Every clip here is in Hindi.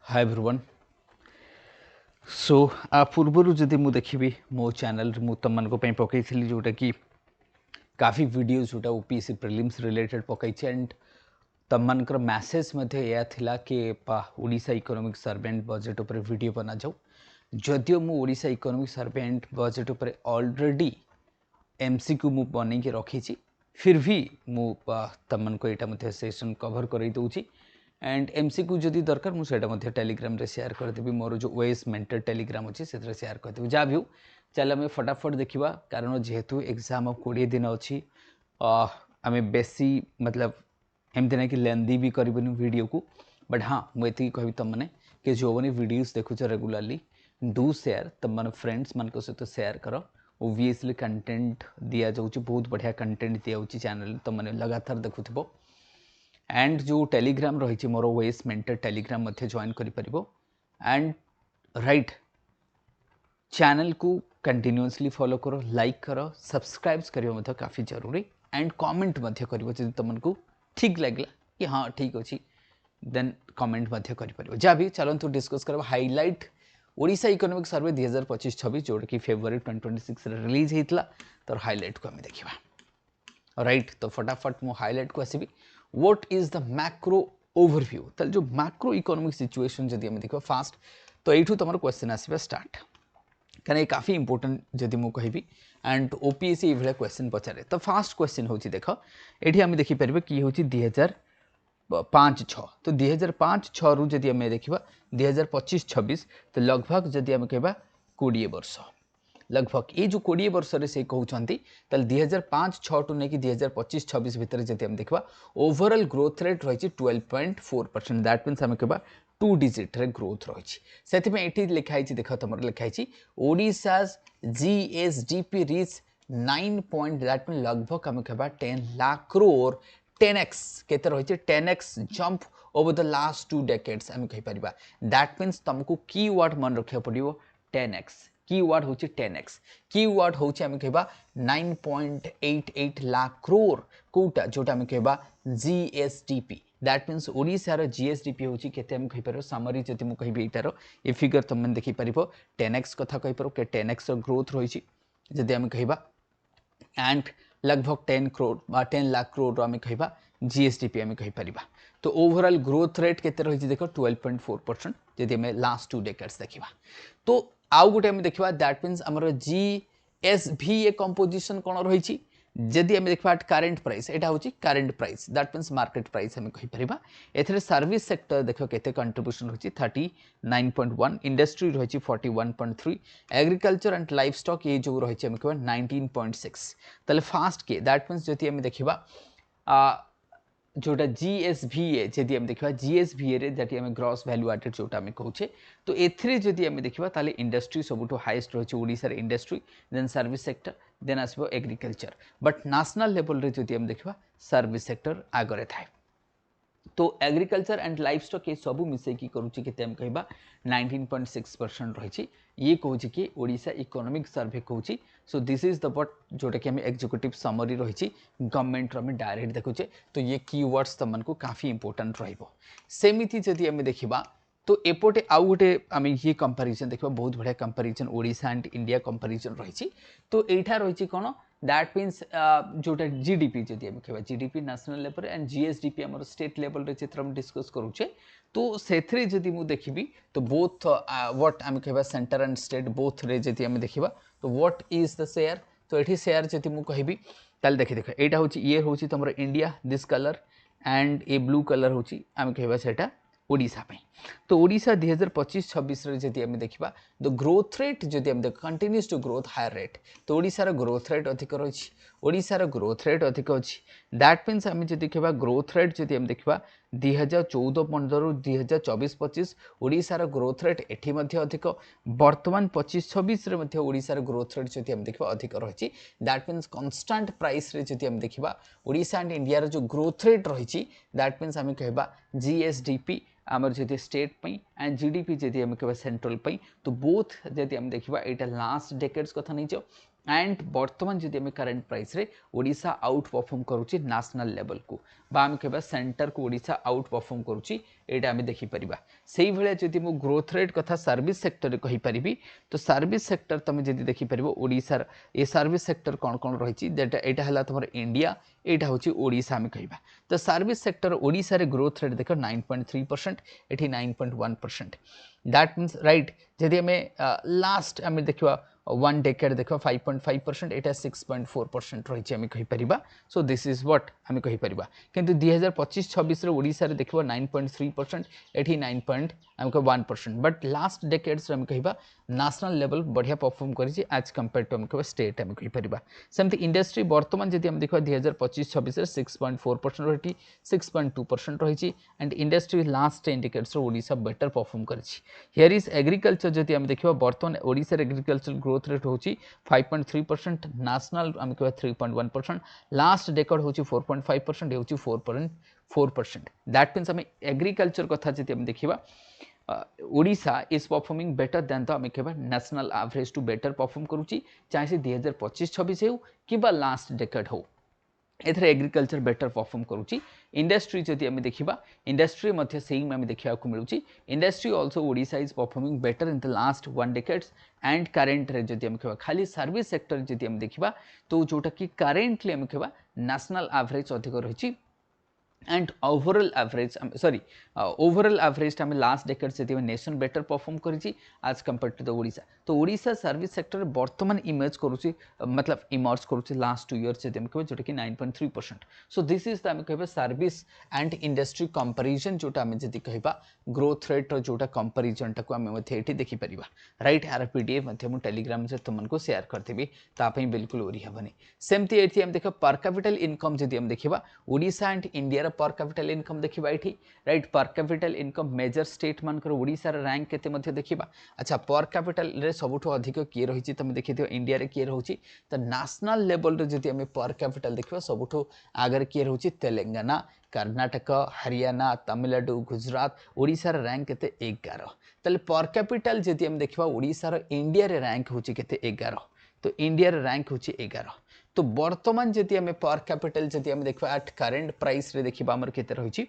Hi everyone. सो आ पूर्वर जदि मु देखिबी मो चैनल मु तुम मन को पकई जोटा कि काफ़ी वीडियो जोटा ओपीएससी प्रिलिम्स रिलेटेड पकई एंड तुम मनकर मैसेज या थिला कि ओडिशा इकोनॉमिक सर्वेंट बजेट उपर वीडियो बना जाऊ। जदियो मु ओडिशा इकोनॉमिक सर्वेंट बजेट उपर ऑलरेडी एमसीक्यू मु बन के रखी फिर भी मु तुम मन को यहाँ सेशन कवर कर दूची एंड एमसीक्यू जदि दरकार मुझे टेलीग्राम रे शेयर करदेवी। मोर जो ओएस मेंटर टेलीग्राम अच्छी से शेयर करदेवी। जहाँ भी हो चल आम फटाफट देखा कारण जेहेतु एग्जाम 20 दिन अच्छी आम बेसी मतलब एमती ना कि लेंदी भी करबनी वीडियो को बट हाँ मुझे कह तुमने कि जो मैंने वीडियोस देखुच रेगुलाली डू शेयर तुम मैंने फ्रेंड्स मान सहित शेयर कर। ओबियसली कंटेंट दि जाऊँगी बहुत बढ़िया कंटेंट दि जाऊँगी चैनल तुमने लगातार देखुव एंड जो टेलीग्राम रही मोर ओएस मेंटर टेलीग्राम जॉइन करिपरिबो एंड राइट चैनल को कंटिन्यूअसली फॉलो करो लाइक करो सब्सक्राइब करियो काफ़ी जरूरी एंड कमेंट करिवो जदि तुमको ठीक लगला कि हाँ ठीक अच्छी देन कमेंट करिपरिबो। जहाँ भी चलतु डिस्कस करबा हाइलाइट ओडिशा इकोनॉमिक सर्वे 2025-26 जोटा कि फेब्रुआरी 2026 रिलीज होता तर हाइलाइट को आम देखा राइट। तो फटाफट मु हाइलाइट को आसबि what is the macro overview ताल जो मैक्रो इकोनॉमिक सिचुएशन जदि हम देखो फास्ट तो यू तुम क्वेश्चन आसवा स्टार्ट कहीं काफ़ी इंपोर्टेंट जदि मु कहि एंड ओपीएससी ये क्वेश्चन पचारे। तो फास्ट क्वेश्चन हूँ देख ये आम देखिपर कि हूँ 2005-06 तो 2005-06 रु जदि आम देखा 2025-26 तो लगभग जदि आम कह 20 वर्ष लगभग ये जो 20 वर्ष से कहते 2005-06 टू नहीं 2025-26 भितर जब हम देखा ओवरऑल ग्रोथ रेट रही 12.4%। दैट मीन्स आम कह 2 डिजिट रे ग्रोथ रही से लिखाई देख तुम लिखाई Odisha GSDP reach 9 point that mean लगभग आम कह 10 लाख करोड़ 10x केते रही 10x jump over the last 2 decades आम कहीपर। दैट मीन्स तुमको कीवर्ड मन रखा पड़ो 10x कीवर्ड हूँ 10x कीवर्ड हूँ आम कह 9.88 लाख करोड़ कौटा जोटा आम कह जीएसडीपी दैट मीन्स ओडिशार जीएसडीपी हूँ केते आम कहीपर सामरी जब मुझे कहीटार ये फिगर तुम देखिपर 10x कथा कहीपर के 10x ग्रोथ रही जदि आम कह एंड लगभग 10 करोड़ 10 लाख करोड़ आम कह जीएसडीपी आम कहीपर। तो ओवरऑल ग्रोथ रेट केते रही देख 12.4% जदि आम लास्ट 2 डेकेड्स देखा। तो आउ गोटे आम देखा दैट मीन्स आमर जीएसभीए कंपोजिशन कौन रही जदि आम देखा करेन्ट प्राइस यहाँ हूँ current price that means market price आम कहीपर। एथरे सर्विस सेक्टर देख केते कंट्रीब्यूशन रही 39.1 इंडस्ट्री रही 41.3 एग्रीकल्चर एंड लाइफ स्टॉक ये जो रही आम कह 19.6 ताले फास्ट किए दैट मीन्स जदि आम देखा जोटा जीएसभीए जदि आम देखा जीएसभीए जदि आम ग्रॉस वैल्यू एडेड जोटा आम कहूचे तो एथरे जदि आम देखा ताले इंडस्ट्री सबुठ हाईएस्ट रही Odisha industry then service sector then आसो एग्रीकल्चर बट नेशनल लेवल रे जदि आम देखा सर्विस सेक्टर आगरे थाए। तो एग्रीकल्चर एंड लाइफ स्टॉक ये सब मिसेकी करुच्ची के कह 19.6% रही ये कहूँ कि ओडिशा इकोनॉमिक सर्वे कहूँ। सो दिस इज द बट जोटा कि आम एग्जीक्यूटिव समरी रही गवर्नमेंट आम डायरेक्ट देखुचे तो ये कीवर्ड्स तुमको काफ़ी इंपोर्टेंट रमती जदि आम देखा तो एपटे आउ गोटे आम ये कंपेरिजन देखा बहुत बढ़िया comparison Odisha and India comparison रही। तो यहाँ रही कौन दैट मीन्स जोटा जीडीपी जदि आम कह GDP national level and GSDP आम स्टेट लेवल रे चित्र हम डिस्कस करुचे तो से जदि मुझे देखी तो बोथ व्हाट आम कह सेंटर एंड स्टेट बोथ रे जदि आम देखा तो व्हाट इज द शेयर तो ये शेयर जदि मुझे कहि ताल देखी देख यहाँ हूँ ये हूँ तुम India this colour and A blue colour हूँ आम कह सेटा ओडिशा पे। तो ओडिशा 2025-26 जदि आम देखा द ग्रोथ रेट जदि आम देख continues to growth higher rate तो ओडिशार ग्रोथ रेट अधिक रही ओडिशार ग्रोथ रेट अधिक अच्छी दैट मीन्स आम जब देखा ग्रोथ रेट जदि आम देखा 2014-15 2024-25 ओडिशार ग्रोथ रेट एटी अधिक बर्तमान 25-26 ओडिशार ग्रोथ रेट जदि आम देखा अधिक रही दैट मीन्स कन्स्टांट प्राइस रे जदि आम देखा ओडिशा एंड इंडिया जो ग्रोथ रेट रही दैट मीन्स आम कह जीएसडीपी आमर जदि स्टेट पई एंड जीडीपी जदि आम कह सेंट्रल पई तो बोथ जदि आम देखा यहाँ लास्ट डेकेड्स कथा नहीं जाओ एंड बर्तमान जदि आम करेन्ट प्राइस रे ओडिशा आउट परफॉर्म करुच्ची नेशनल लेवल को बा आम कह सेंटर को ओडिशा आउट परफॉर्म करुच्ची एटा आम देखिपर से भाया जदि मु ग्रोथ रेट कथा सर्विस सेक्टर में कहीपरि तो सर्विस सेक्टर तुम जब देखिपर ओडिशार ये सर्विस सेक्टर कौन कौन रही यहाँ है तुम इंडिया यहाँ हूँ ओडिशा आम कह तो सर्विस सेक्टर ओडिशा रे ग्रोथ रेट देख 9.3% एटी 9.1%। दैट मीन्स राइट जदि आम लास्ट आम देखा 1 डेकेड देख 5.5% एटा 6.4% रही आम कहीपर सो दिस इज व्हाट आम कहीपर किंतु 2025-26 ओडिशा रे देखो 9.3% एटी 9.1% बट लास्ट डेकेड्स आम कह नेशनल लेवल बढ़िया परफॉर्म करी एज कंपेयर टू आम कह स्टेट आम कहीपर सेमती इंडस्ट्री बर्तमान जब आम देखा 2025-26 6.4% रही 6.2% रही and industry last 10 decades Odisha better perform करी हियर इज एग्रीकल्चर जब आम देखा बर्तमान ओडिशा एग्रीकल्चर ग्रोथ रेट हूँ 5.3% नेशनल आम कह 3.1% लास्ट डेकेड हूँ 4.5% ये 4.4%। दैट मीन्स आम एग्रीकल्चर कथा जब आम देखा Odisha is performing better than तो आम कह नेशनल एवरेज टू बेटर परफॉर्म करुच्ची चाहे से 2025-26 हो कि लास्ट डेकेड हो एथर एग्रीकल्चर बेटर परफॉर्म करुच्ची। इंडस्ट्री जदि आम देखा इंडस्ट्री सेम आम देखा मिलूँ industry also Odisha is performing better in the last 1 decades and current रे जदि आम कह खाली सर्विस सेक्टर जदि आम देखा तो जोटा कि करेन्टली आम कह नेशनल एवरेज अधिक रही and overall average sorry overall average आम लास्ट डेकेड से नेशन बेटर परफॉर्म करी आज कंपेयर टू द ओडिशा तो ओडिशा सर्विस सेक्टर बर्तमान इमेज करुच्ची मतलब इमर्ज करुच्ची लास्ट 2 इयर्स से कह जोटा कि 9.3%। सो दिस इज आम कह सर्विस एंड इंडस्ट्री कंपेरिजन जोटा आम जी कह ग्रोथ रेट जोटा कंपेरिजन टाक आम ये देखिपर राइट यार पीडीएफ टेलीग्राम से तुमको शेयर करदेवी ताप बिल्कुल ओरी हेनी सेमती ये देख पर कैपिटल इनकम जब आम देखा ओडिशा एंड इंडिया पर कैपिटल इनकम देखा ये राइट पर कैपिटल इनकम मेजर स्टेट मानकर ओडिशा रैंक केते देखा अच्छा पर कैपिटल रे सबुठु अधिक किए रही तुम देखी इंडिया रे किए रोचे तो नेशनल लेवल रे जदि आम पर कैपिटल देखा सबुठु आगे किए रोचे तेलंगाना कर्नाटक हरियाणा तमिलनाडु गुजरात ओडिशा रैंक केते 11 ताले पर कैपिटल जदि आम देखा ओडिशा इंडिया रे रैंक होची केते 11 तो इंडिया रे रैंक होची 11 तो बर्तमान जदि आम पर कैपिटल जदि आम देखा एट करेन्ट प्राइस रे देखा आमर केते रही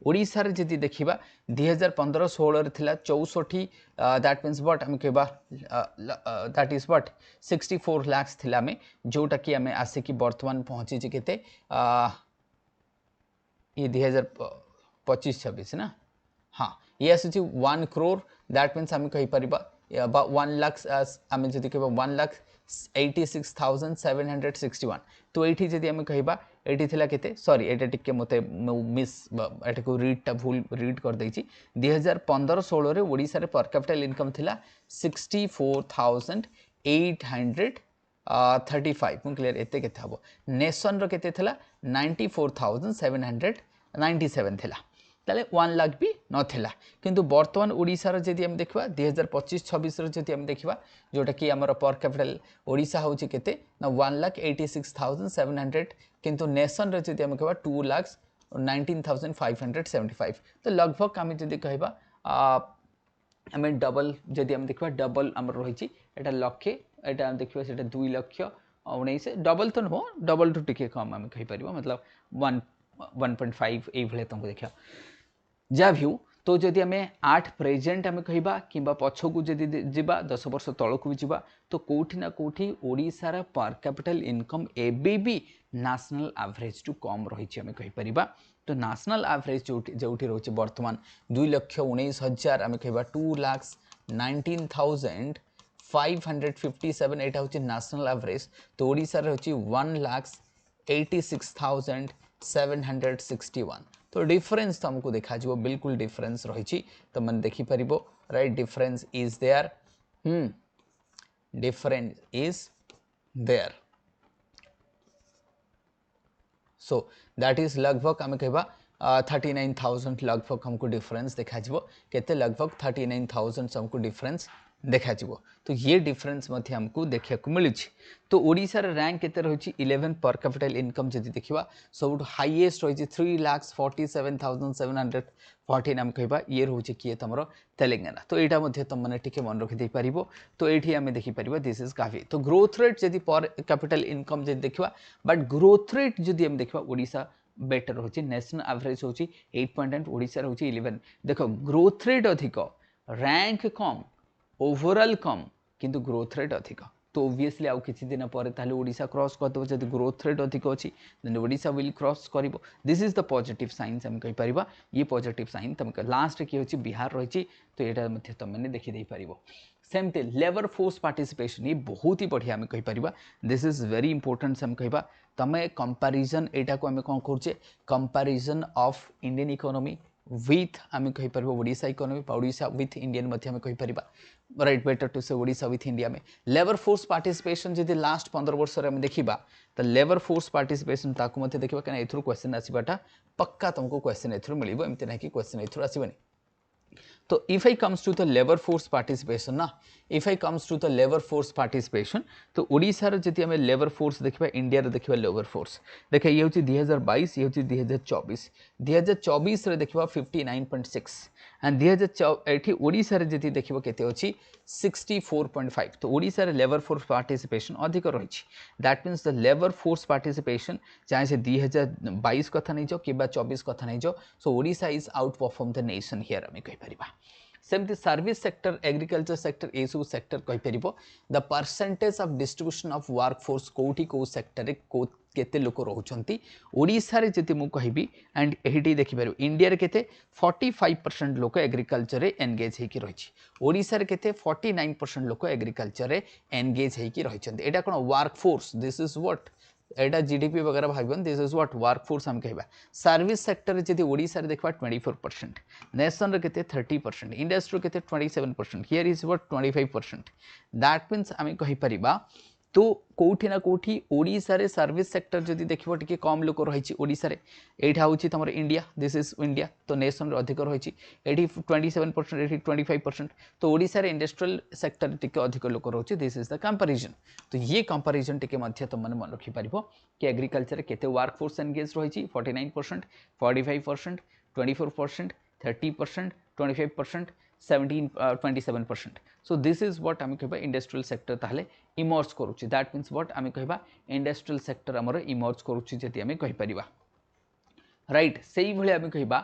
ओडिशा रे जदि देखा 2015-16 थिला 64 दैट मीन्स व्हाट आम कहबा दैट इज व्हाट 64 लाख थिला आम जोटा कि आम आसिकी बर्तमान पहुँची केते ये 2025-26 ना हाँ ये आसूँ 1 करोड़ दैट मीन्स आम कहीपर 1 लाख आम जब कह 1,86,761 तो ये जब आम कह ये केते सॉरी एटा टिके मते मिस एटा को रीडटा भूल रीड कर देछि 2015-16 रे ओडिसा रे पर कैपिटल इनकम थिला 64,835 मु क्लियर एते केते हबो नेशन रो केते थिला 94,797 थिला ताले 1 लाख भी नथिला किंतु बर्तमान ओडिसा रो जदि हम देखबा 2025-26 रो जदि हम देखबा जोटा कि हमर पर कैपिटल ओडिसा होची केते ना 1,86,700 किंतु नेशन रो जदि हम कहबा 2,19,575 तो लगभग आम जदि कहबा आम डबल जदि हम देखबा डबल हमर रहिची एटा लक्षे एटा देखबा सेटा 2,19,000 डबल तो नो डबल टू टिके कम आम कहि परिबा मतलब 1.5 ए भले तुमको देखा जहाँ भी तो जदि आम 8 प्रेजेंट आम कह कि पछकू जदि जीवा 10 वर्ष तलक भी जीवा तो कौटी ना कौटी ओडिशार पर कैपिटल इनकम एबे भी नेशनल एवरेज टू कम रही आम कहीपर तो नेशनल एवरेज जो रोचे बर्तमान 2,19,000 आम कह 2,19,557 यहाँ हूँ नेशनल एवरेज तो ओडिशार हूँ 1,86,761 तो डिफरेंस तो हमको देखा बिल्कुल डिफरेंस रही तो मैंने देखिपर right difference is there difference is there so that is लगभग आम कह 39,000 लगभग हमको डिफरेंस देखा केते लगभग 39,000 हमको डिफरेंस देखा तो ये डिफरेंस मध्य हमको देखा मिलूँ। तो ओडिशार रैंक केते रही 11 पर कैपिटल इनकम जदि देखा सब हाईएस्ट रही 3,47,714 आम कह ये रोचे किए तुम तेलंगाना। तो यहाँ तुम मैंने टी मन रखी पार। तो ये आम देखिपर दिस इज काफी। तो ग्रोथ रेट जदि पर कैपिटल इनकम जदि देखा बट ग्रोथ रेट जदि आम देखा ओडिशा बेटर रोचे। नेशनल एवरेज हूँ 8.8 ओडिशा हूँ 11। देख ग्रोथ रेट अधिक रैंक कम ओवरऑल कम किंतु ग्रोथ रेट अधिक। तो ओब्वियसली आउ किछि दिन पर ताले ओडिशा क्रॉस करदेव जदि ग्रोथ रेट अधिक अच्छी देन ओडिशा विल क्रॉस करिवो। This is the positive science हम कहि परिबा। ये पॉजिटिव साइन तुम लास्ट कि होछि बिहार रही। तो यहाँ मध्य तुम मैंने देखी पार। सेमती लेबर फोर्स पार्टिसिपेशन ये बहुत ही बढ़िया आम कहीपर। दिस इज वेरी इंपोर्टेंट हम कह तुम कंपैरिजन यहाँ को आम कौन करुचे comparison of Indian economy with आम कहीपर Odisha economy Odisha with Indian मध्य आम कहीपर। Right better to say Odisha with India में लेबर फोर्स पार्टिसिपेशन जब लास्ट 15 वर्ष में देखा तो लेबर फोर्स पार्टिसिपेशन ताकू देखा कहीं एथुर क्वेश्चन आसवाटा पक्का तुमको क्वेश्चन एथुर मिल एमती ना कि क्वेश्चन एथुर आसबनी। तो if I comes to the labour force participation ना if I comes to the labour force participation तो ओडिशार जदि आम लेबर फोर्स देखा इंडिया देखा लेबर फोर्स देखा ये हूँ 2022 ये हूँ 2024 2024 देखा 59.6 एंड 2000 ओडिशार जदि देखा केते अच्छी 64.5। तो ओडिशार लेबर फोर्स पार्टिसिपेशन अधिक रही। That means the labour force participation चाहे से 2022 कथा नहीं जाओ कि 24 कथा नहीं जाओ। So Odisha is outperform the nation here आम कहीपर। सेमती सर्विस सेक्टर एग्रीकल्चर सेक्टर ये सब सेक्टर कहीपर the percentage of distribution of work force कौटी कौ सेक्टर केते लोक रोचंती ओडिशा जति मु कहबी एंड एहिटी देखिपार इंडिया केते 45% लोक एग्रीकल्चर रे एंगेज हेकी रहिछि। ओडिशा रे केते 49% लोक एग्रीकल्चर रे एंगेज हेकी रहिछंती। एटा कोन work force this is what एटा जीडीपी वगैरह भाबन this is what work force हम कहबा। सर्विस सेक्टर जति ओडिशा रे देखबा 24%, नेशन रे केते 30%, इंडस्ट्री केते 27%, here is what 25%। That means आम कहि परिबा तो कौटी ना कौटी ओडिशा रे सर्विस सेक्टर जदि देखिबो टिके कम लोक रहिछि ओडिशा रे एठा होछि तमर इंडिया दिस इज इंडिया। तो नेशन रे अधिक रहिछि एठी 27% एठी 25%। तो ओडिशा रे इंडस्ट्रियल सेक्टर टिके अधिक लोक रहिछि दिस इज द कंपैरिजन। तो ये कंपैरिजन टिके मध्य तुम मन मन रखि परिबो कि एग्रीकल्चर रे केते वर्क फोर्स एंगेज रहिछि 49%, 45%, 24%, 30%, 25%, 27%। सो दिस इज व्हाट आम कह इंडस्ट्रियल सेक्टर ताहले इमर्ज करुच्ची। दैट मीन्स व्हाट आम कह इंडस्ट्रियल सेक्टर आमर इमर्ज करुच्ची जदि आम कहीपर। राइट से भाई आम कह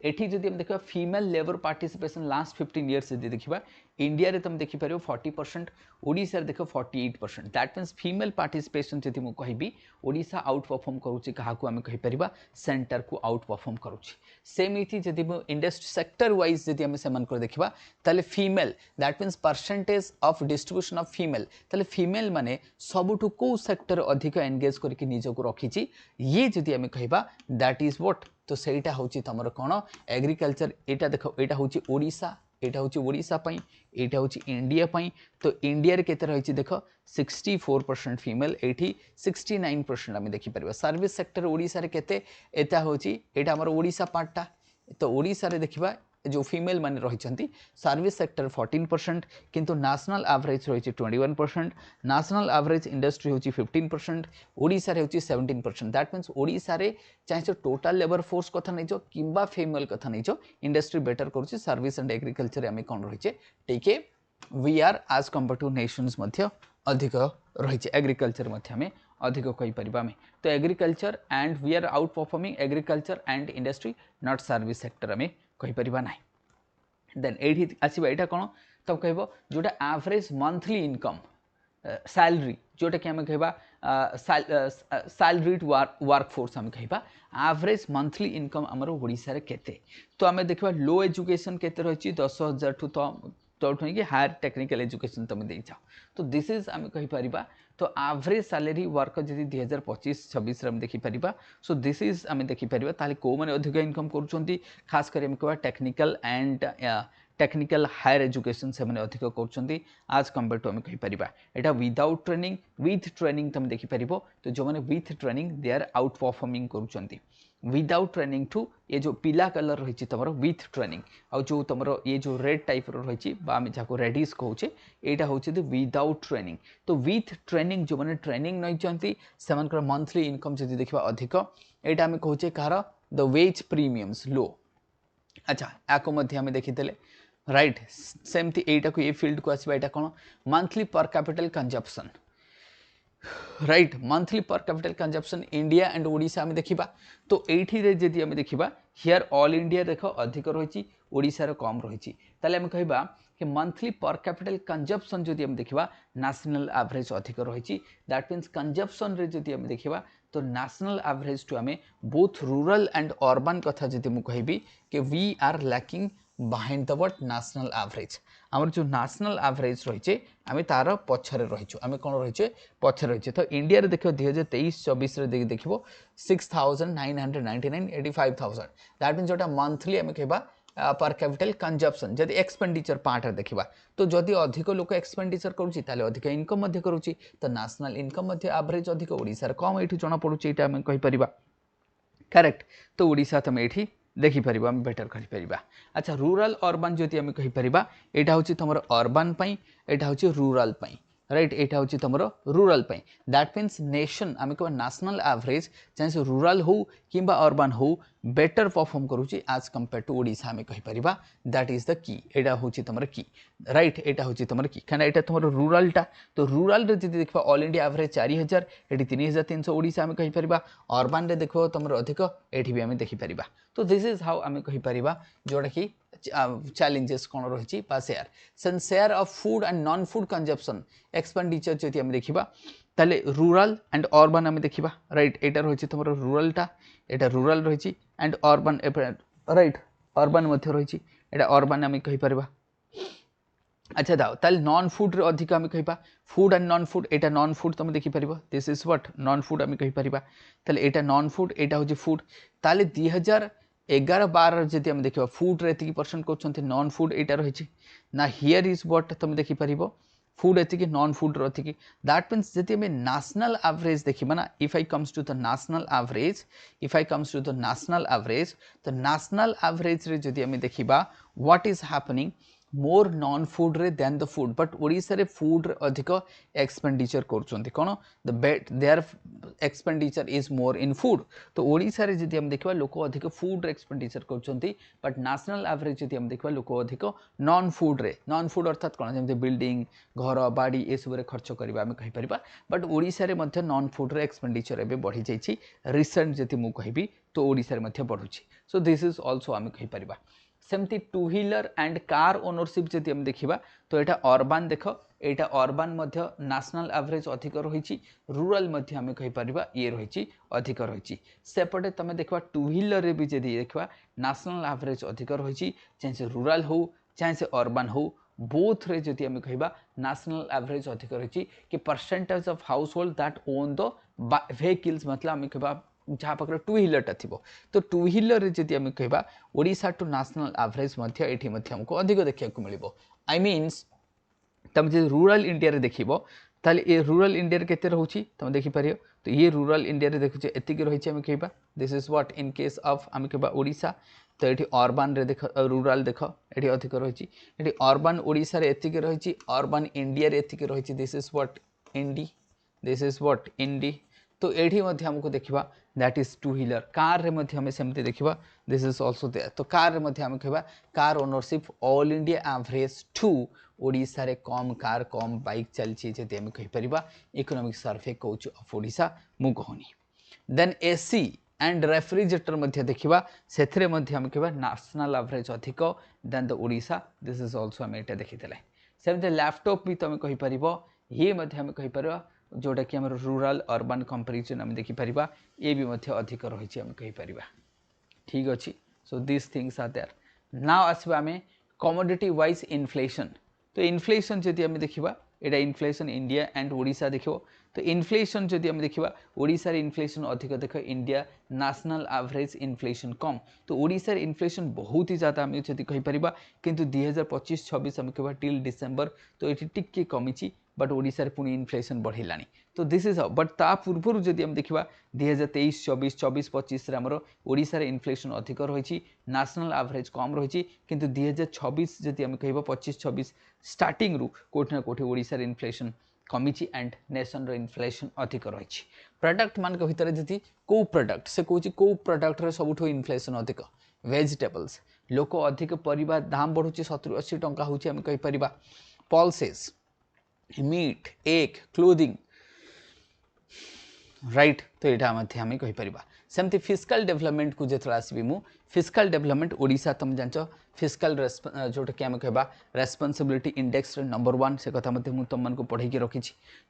एठी जदि हम देखा female labour participation last 15 years जदि देखा इंडिया रे तुम देखिपर 40%, ओडिशा रे देख 48%। दैट मीन्स फीमेल पार्टिसिपेशन जदि मु कहबी ओडिशा आउट परफॉर्म करुच्ची क्या आम कहीपर सेंटर को आउट परफॉर्म करुच्ची। सेमती जदि इंडस्ट्री सेक्टर वाइज जदि आम से देखा ताले female that means percentage of distribution of female ताले फीमेल माने सबुठु को सेक्टर अधिक एंगेज करके निजको रखी ये जदि आम कहबा दैट इज व्हाट। तो सहीटा हूँ तुम कौन एग्रीकल्चर यहाँ देख यहाँ हूँ ओडिशा यहाँ हूँ ओडिशा पई यहाँ हूँ इंडिया पई। तो इंडिया रे केते रही देख 64% फीमेल एठी 69% आम देखिपर। सर्विस सेक्टर ओडिशा रे केते एटा हूँ यहाँ आमर ओडिशा पार्टा। तो ओडिशा रे देखिबा जो फीमेल माने रही सर्विस सेक्टर 14% किंतु नेशनल एवरेज रही 21%, नेशनल एवरेज इंडस्ट्री हूँ 15%, ओडिशा रे हूँ 17%। दैट मीन्स ओडिशा रे चाहे टोटल लेबर फोर्स कथा नहीं जो किंबा फीमेल कथा नहीं जो इंडस्ट्री बेटर करुच्ची सर्विस एंड एग्रीकल्चर आम कौन रही टिके we are as compare to nations मध्य अधिक रही एग्रीकल्चर मध्य आम अधिक कहीपर आम। तो agriculture and we are outperforming agriculture and industry not service sector आम कहीपर ना। देन ये आसवा यहाँ कौन तुम कह जोटा एवरेज मंथली इनकम सैलरी जोटा कि आम कह सैलरीड वर्क फोर्स आम कह एवरेज मंथली इनकम आमर ओडिशा रे केते। तो आम देखा लो एजुकेशन केते रही 10,000 ठू तो हायर टेक्निकल एजुकेशन तुम दे जाओ। तो दिस इज आम कहीपर। तो एवरेज सैलरी वर्क जब 2025-26 देखिपर सो दिस इज आम देखिपर ताले को मैंने अधिक इनकम करुँच खास कर कह technical and technical higher education से मैंने अधिक कर आज कंपेयर टू आम कहीपर। यहाँ विदाउट ट्रेनिंग विथ ट्रेनिंग तुम देखिपर। तो जो मैंने with training they are outperforming करुँच। विदाउट ट्रेनिंग टू ये जो पीला कलर रही तुम विथ ट्रेनिंग आउ जो तुम ये जो रेड टाइप रही आम जहाँ रेडिश कहे यहाँ हूँ विदाउट ट्रेनिंग। तो विथ ट्रेनिंग जो मैंने ट्रेनिंग नहीं से मंथली इनकम जब देखा अधिक यहाँ आम कहे कह द वेज प्रीमियम्स लो। अच्छा या आम देखीते राइट सेमती यहीटा को ये फील्ड को आसवा यहाँ कौन मंथली पर कैपिटल कंजप्शन राइट मंथली पर capital consumption India and Odisha आम देखा। तो ये जदि आम देखा हियर ऑल इंडिया देख अधिक रही ओडिशार कम रही आम कह कि मंथली पर कैपिटल कंजप्शन जदि आम देखा नेशनल एवरेज अधिक रही दैट मीन्स कंजप्शन रे जदि आम देखा तो नेशनल एवरेज टू आम बोथ रूरल एंड अर्बन कथा जदि मुझे कहबी कि we are lacking behind the what national average आमर जो नेशनल एवरेज रही आम तार पछरे रहीचु आम कौन रही पछरे रही। तो इंडिया देख 2023-24 देख 6,999 85,000 दैट मीन जोटा मंथली आम कह पर कैपिटल कंजप्शन जदि एक्सपेंडिचर पार्ट देखा तो जदि अधिक लोक एक्सपेंडिचर करुच्ची अधिक इनकम करुच्ची तो नेशनल इनकम एवरेज अधिक ओडिशार कम ये जना पड़ुची ये आम कहीपर करेक्ट। तो ओडिशा तुम ये देखिपर आम बेटर कर। अच्छा रूरल अर्बन जदि आम कहीपर यहाँ हूँ तुम अर्बन यहाँ हूँ रूरल राइट यहाँ हूँ तुम रूरल दैट मीन्स नेशन आम कह नेशनल एवरेज चाहे से रूरल हो कि अर्बन हो बेटर परफॉर्म करुच्ची एज कंपेयर टू ओडिशा आम कहीपर दैट इज द की यहाँ हूँ तुम की राइट यहाँ हूँ तुम की क्या यहाँ तुम रूरलटा। तो रूरल जब देखा ऑल इंडिया एवरेज 4,000 ये 3,300 ओडिशा आम कहीपर अर्बान देख तुम अधिक ये भी आम देखिपर। तो दिस इज हाउ आम कहीपर जोटा कि चैलेंजेस कौन रही share Sen share of food and non food consumption expenditure जब आम देखा ताले रूरल एंड अर्बन आम देखा राइट यहाँ रही तुम रूरलटा यहाँ रूरल रही एंड अर्बन राइट अर्बन रही यहाँ अर्बन आम कहीपर। अच्छा दाओ ताले नॉन फूड रे अधिक आम कह फूड एंड नॉन फूड यहाँ नॉन फूड तुम देखिपर this is what non food आम कहीपर ताले यहाँ नॉन फूड यहाँ हूँ फूड ताले 2011-12 जदि आम देखा फूड रे एति परसेंट कर नॉन फूड यहाँ रही ना हियर इज व्हाट तुम देखिपर फूड एति नॉन फूड रही दैट मीन्स जदि आम नेशनल एवरेज देखा ना if I comes to the national average तो नेशनल एवरेज रे जदि आम देखा what is happening more non food रे than the food but Odisha रे फूड रे अधिक एक्सपेंडिचर करुँच कौन the bet their expenditure is more in food. तो ओडिशा रे जदि हम देखा लोक अधिक फूड रे एक्सपेंडिचर करुँच बट नेशनल एवरेज जदि हम देखा लोक अधिक नॉन फूड अर्थात कौन जमी बिल्डिंग घर बाड़ी ये सब खर्च करवा आम कहीपर बट ओडिशा रे मध्य नॉन फूड रे एक्सपेंडिचर एबे बढ़ी जाइए रिसेंट जदि मुझे कहबी तो ओडिशा रे मध्य बढ़ुची। सो दिस इज ऑल्सो आम कहीपर। सेमती two wheeler and car ownership जदि हम देखा तो यहाँ अर्बान देख यहाँ अर्बान नेशनल एवरेज अधिक रही रूरल आम कहीपर ये रही अधिक रही सेपटे तुम देखा टू व्हीलर भी जब देखा नेशनल एवरेज अधिक रही चाहे से रूरल हो चाहे से अर्बान हो बोथ रे जदि आम कह नेशनल एवरेज अधिक रही कि percentage of house hold that own the vehicles मतलब आम कह जहाँ पाखे टू व्हीलरटा थी तो टू व्हीलर जदि आम कह ओडिशा टू नेशनल एवरेज ये आमको अधिक देखा मिल आई मीन्स तुम जो रूरल इंडिया रे देखो ताले ये रूरल इंडिया केते रोचे तुम देखिपर। तो ये रूरल इंडिया रे देखुचे एतिक रही आम कह this is what in case of आम कह ओडिशा। तो ये अर्बान रे देख रूरल देख ये अधिक रही ये अर्बान ओडिशा रे एतिक रही अर्बान इंडिया रे एतिक रही दिस इज व्हाट इंडी दिस इज व्हाट इंडी। तो ये आमको देखा that is two wheeler car रे आम सेमती देखा दिस इज ऑल्सो देयर। तो कार रे आम कह car ownership all India average to Odisha रे कम कार कम बाइक चलती जब आम कहीपर इकोनॉमिक सर्वे कौच ऑफ ओडिशा मु कहूनी। देन एसी एंड रेफ्रिजरेटर देखा से आम कह नेशनल एवरेज अधिक than the Odisha this is also आम यहाँ देखी सेमती लैपटॉप भी तुम कहीपर ये आम कहीपर जोटा कि रूरल अर्बन कंपेरिजन आम देखिपर ये भी अधिक रही आम कहीपर ठीक अच्छे। So this things are there now आसवा आम कमोडिटी वाइज इनफ्लेशन। तो इनफ्लेशन जदि आम देखा यहाँ इनफ्लेशन इंडिया एंड ओडिशा देख तो इनफ्लेशन जदि आम देखा ओडिशा रे इनफ्लेशन अधिक देख इंडिया नेशनल एवरेज इनफ्लेशन कम। तो ओडिशा रे इनफ्लेशन बहुत ही ज़्यादा आम जब कहीपर किंतु 2025-26 आम कह टिल डिसेम्बर तो ये टिके कमी बट ओडिशा रे पुनी इन्फ्लेशन बढ़िलानी तो दिस इज हाउ बट ता पूर्व जदि हम देखिबा 2023 24 24 25 रे हमरो ओडिशा रे इन्फ्लेशन अधिक रहिछि नेशनल एवरेज कम रहिछि किंतु 2026 जदि हम कहबा 25 26 स्टार्टिंग रु कोठी ना कोठी ओडिशा रे इन्फ्लेशन कमिछि एंड नेशन रो इन्फ्लेशन अधिक रहिछि प्रोडक्ट मान के भितर जदि को प्रोडक्ट से कहूछि को प्रोडक्ट रे सबुठो इन्फ्लेशन अधिक वेजिटेबल्स लोक अधिक परिबा दाम बढ़ुछि 70 80 टंका होछि हम कहि परिबा pulses meat egg clothing right तो यहाँ मध्य आम कहीपर सेमती फिस्काल डेवलपमेंट को जो आसबि मु फिस्काल डेवलपमेंट ओडिशा तुम जान फिस्काल जोटा कि आम कह रेस्पॉन्सिबिलिटी इंडेक्स नंबर 1 से कथा मध्य तुम मान पढ़े रखी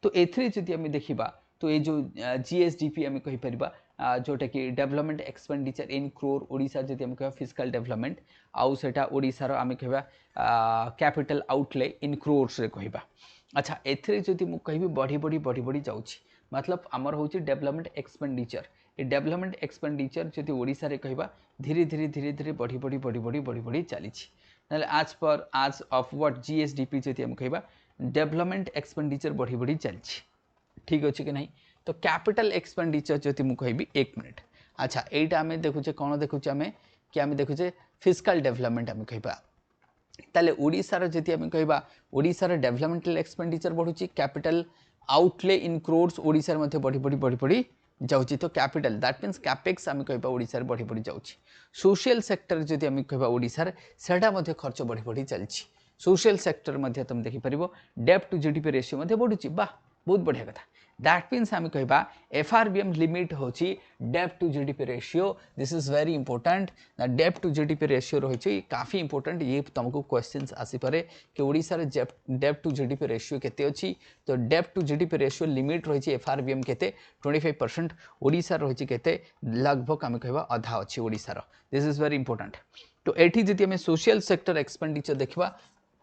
तो एथि आम देखा तो ये जो जीएसडीपी आम कहीपर जोटा कि development expenditure in crore Odisha जदि आम कह फिस्काल डेवलपमेंट आउ सेटा ओडिशार आम कह कैपिटल आउटले इन क्रोर्स रे कहबा अच्छा एथि जदि मु कहि बढ़ी बढ़ी बढ़ी बढ़ी जाउछि मतलब आमर हूँ डेवलपमेंट एक्सपेंडिचर ये डेवलपमेंट एक्सपेंडिचर जदि ओडिशा रे कहबा धीरे धीरे धीरे धीरे बढ़ी बढ़ी बढ़ी बढ़ी बढ़ी बढ़ी चली आज ऑफ व्हाट जीएसडीपी जदि हम कहबा डेवलपमेंट एक्सपेंडिचर बढ़ी बढ़ी चली ठीक अच्छे कि नहीं तो कैपिटल एक्सपेंडिचर जदि मु कहबी 1 मिनट अच्छा एटा आमे देखुचे कौन देखुचे आमे कि आमे देखुचे फिस्काल डेवलपमेंट आमे कहबा ताले ओडिशा रे जदि आमे कहबा ओडिशा रे डेवलपमेंटल एक्सपेंडिचर बढ़ुची कैपिटल आउटले इन क्रोर्स ओडिशा रे मध्ये बढ़ी बढ़ी बढ़ी बढ़ी जाउची तो कैपिटल दैट मीन्स कैपेक्स आमे कहबा ओडिशा रे बढ़ी बढ़ी जाउची सोशल सेक्टर जदि आमे कहबा ओडिशा रे सेटा मध्ये खर्च बढ़ी बढ़ी चलची सोशल सेक्टर मध्ये तुम देखि परिबो डेब्ट टू जीडीपी रेशियो मध्ये बढ़ुची बा बहुत बढ़िया कथा दैट मीन्स आम कहबा एफआरबीएम लिमिट होची डेब्ट to GDP ratio this is very important डेब्ट टू जीडीपी रेशियो रही काफी इंपोर्टेंट ये तुमको क्वेश्चंस आसी पारे कि ओडिशा रे डेब्ट टू जीडीपी रेशियो केते अछि तो डेब्ट टू जीडीपी रेशियो लिमिट रही एफआरबीएम केते 25% ओडिशा रही केते लगभग आम कहबा आधा अछि Odisha row this is very important तो एठी जदि हम सोशल सेक्टर एक्सपेंडिचर देखबा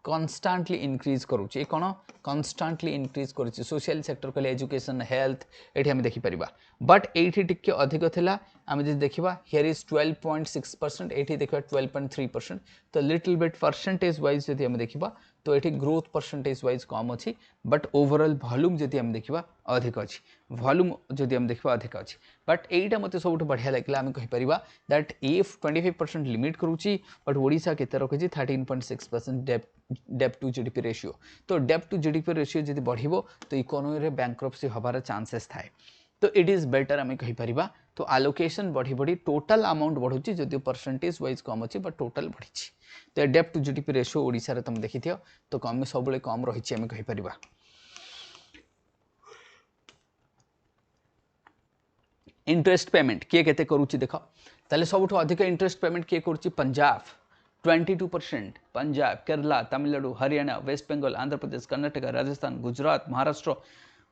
कन्स्टांटली इंक्रीज करुचे कौन कन्स्टांटली इंक्रीज करुचे सोशल सेक्टर कहले एजुकेशन हेल्थ एठी हम देखि परिबा बट एठी टिके अधिक थिला हम जे देखिबा हियर इज 12.6% एठी देखिबा 12.3% तो लिटिल बिट परसेंटेज वाइज जदि हम देखिबा तो एठी ग्रोथ परसेंटेज वाइज कम अछि बट ओवरऑल वॉल्यूम जदि हम देखिबा अधिक अछि वॉल्यूम जदि हम देखिबा अधिक अछि बट एटा मते सबुठ बढ़िया लागला हम कहि परिबा दैट इफ 25% लिमिट करूची बट ओडिशा केते रखछि 13.6% डेब्ट टू जीडीपी रेशियो तो डेब्ट टू जीडीपी रेशियो जदि बढ़िबो तो इकोनॉमी रे बैंक्रप्सी होबार चांसेस थाए तो इट इज बेटर आम कहीपर तो आलोकेशन बढ़ी बढ़ी टोटल अमाउंट बढ़ुची जदिव परसेंटेज वाइज कम अच्छी बट टोटल बढ़ी तो डेब्ट टू जीडीपी रेशियो ओडिशा रे तुम देखि तो कम सब कम रही आम कहीपर इंटरेस्ट पेमेंट किए केते करूची देख ताले सबुठु अधिक इंटरेस्ट पेमेंट किए करूची पंजाब 22% पंजाब केरला तमिलनाडु हरियाणा वेस्ट बंगाल आंध्र प्रदेश कर्नाटक राजस्थान गुजरात महाराष्ट्र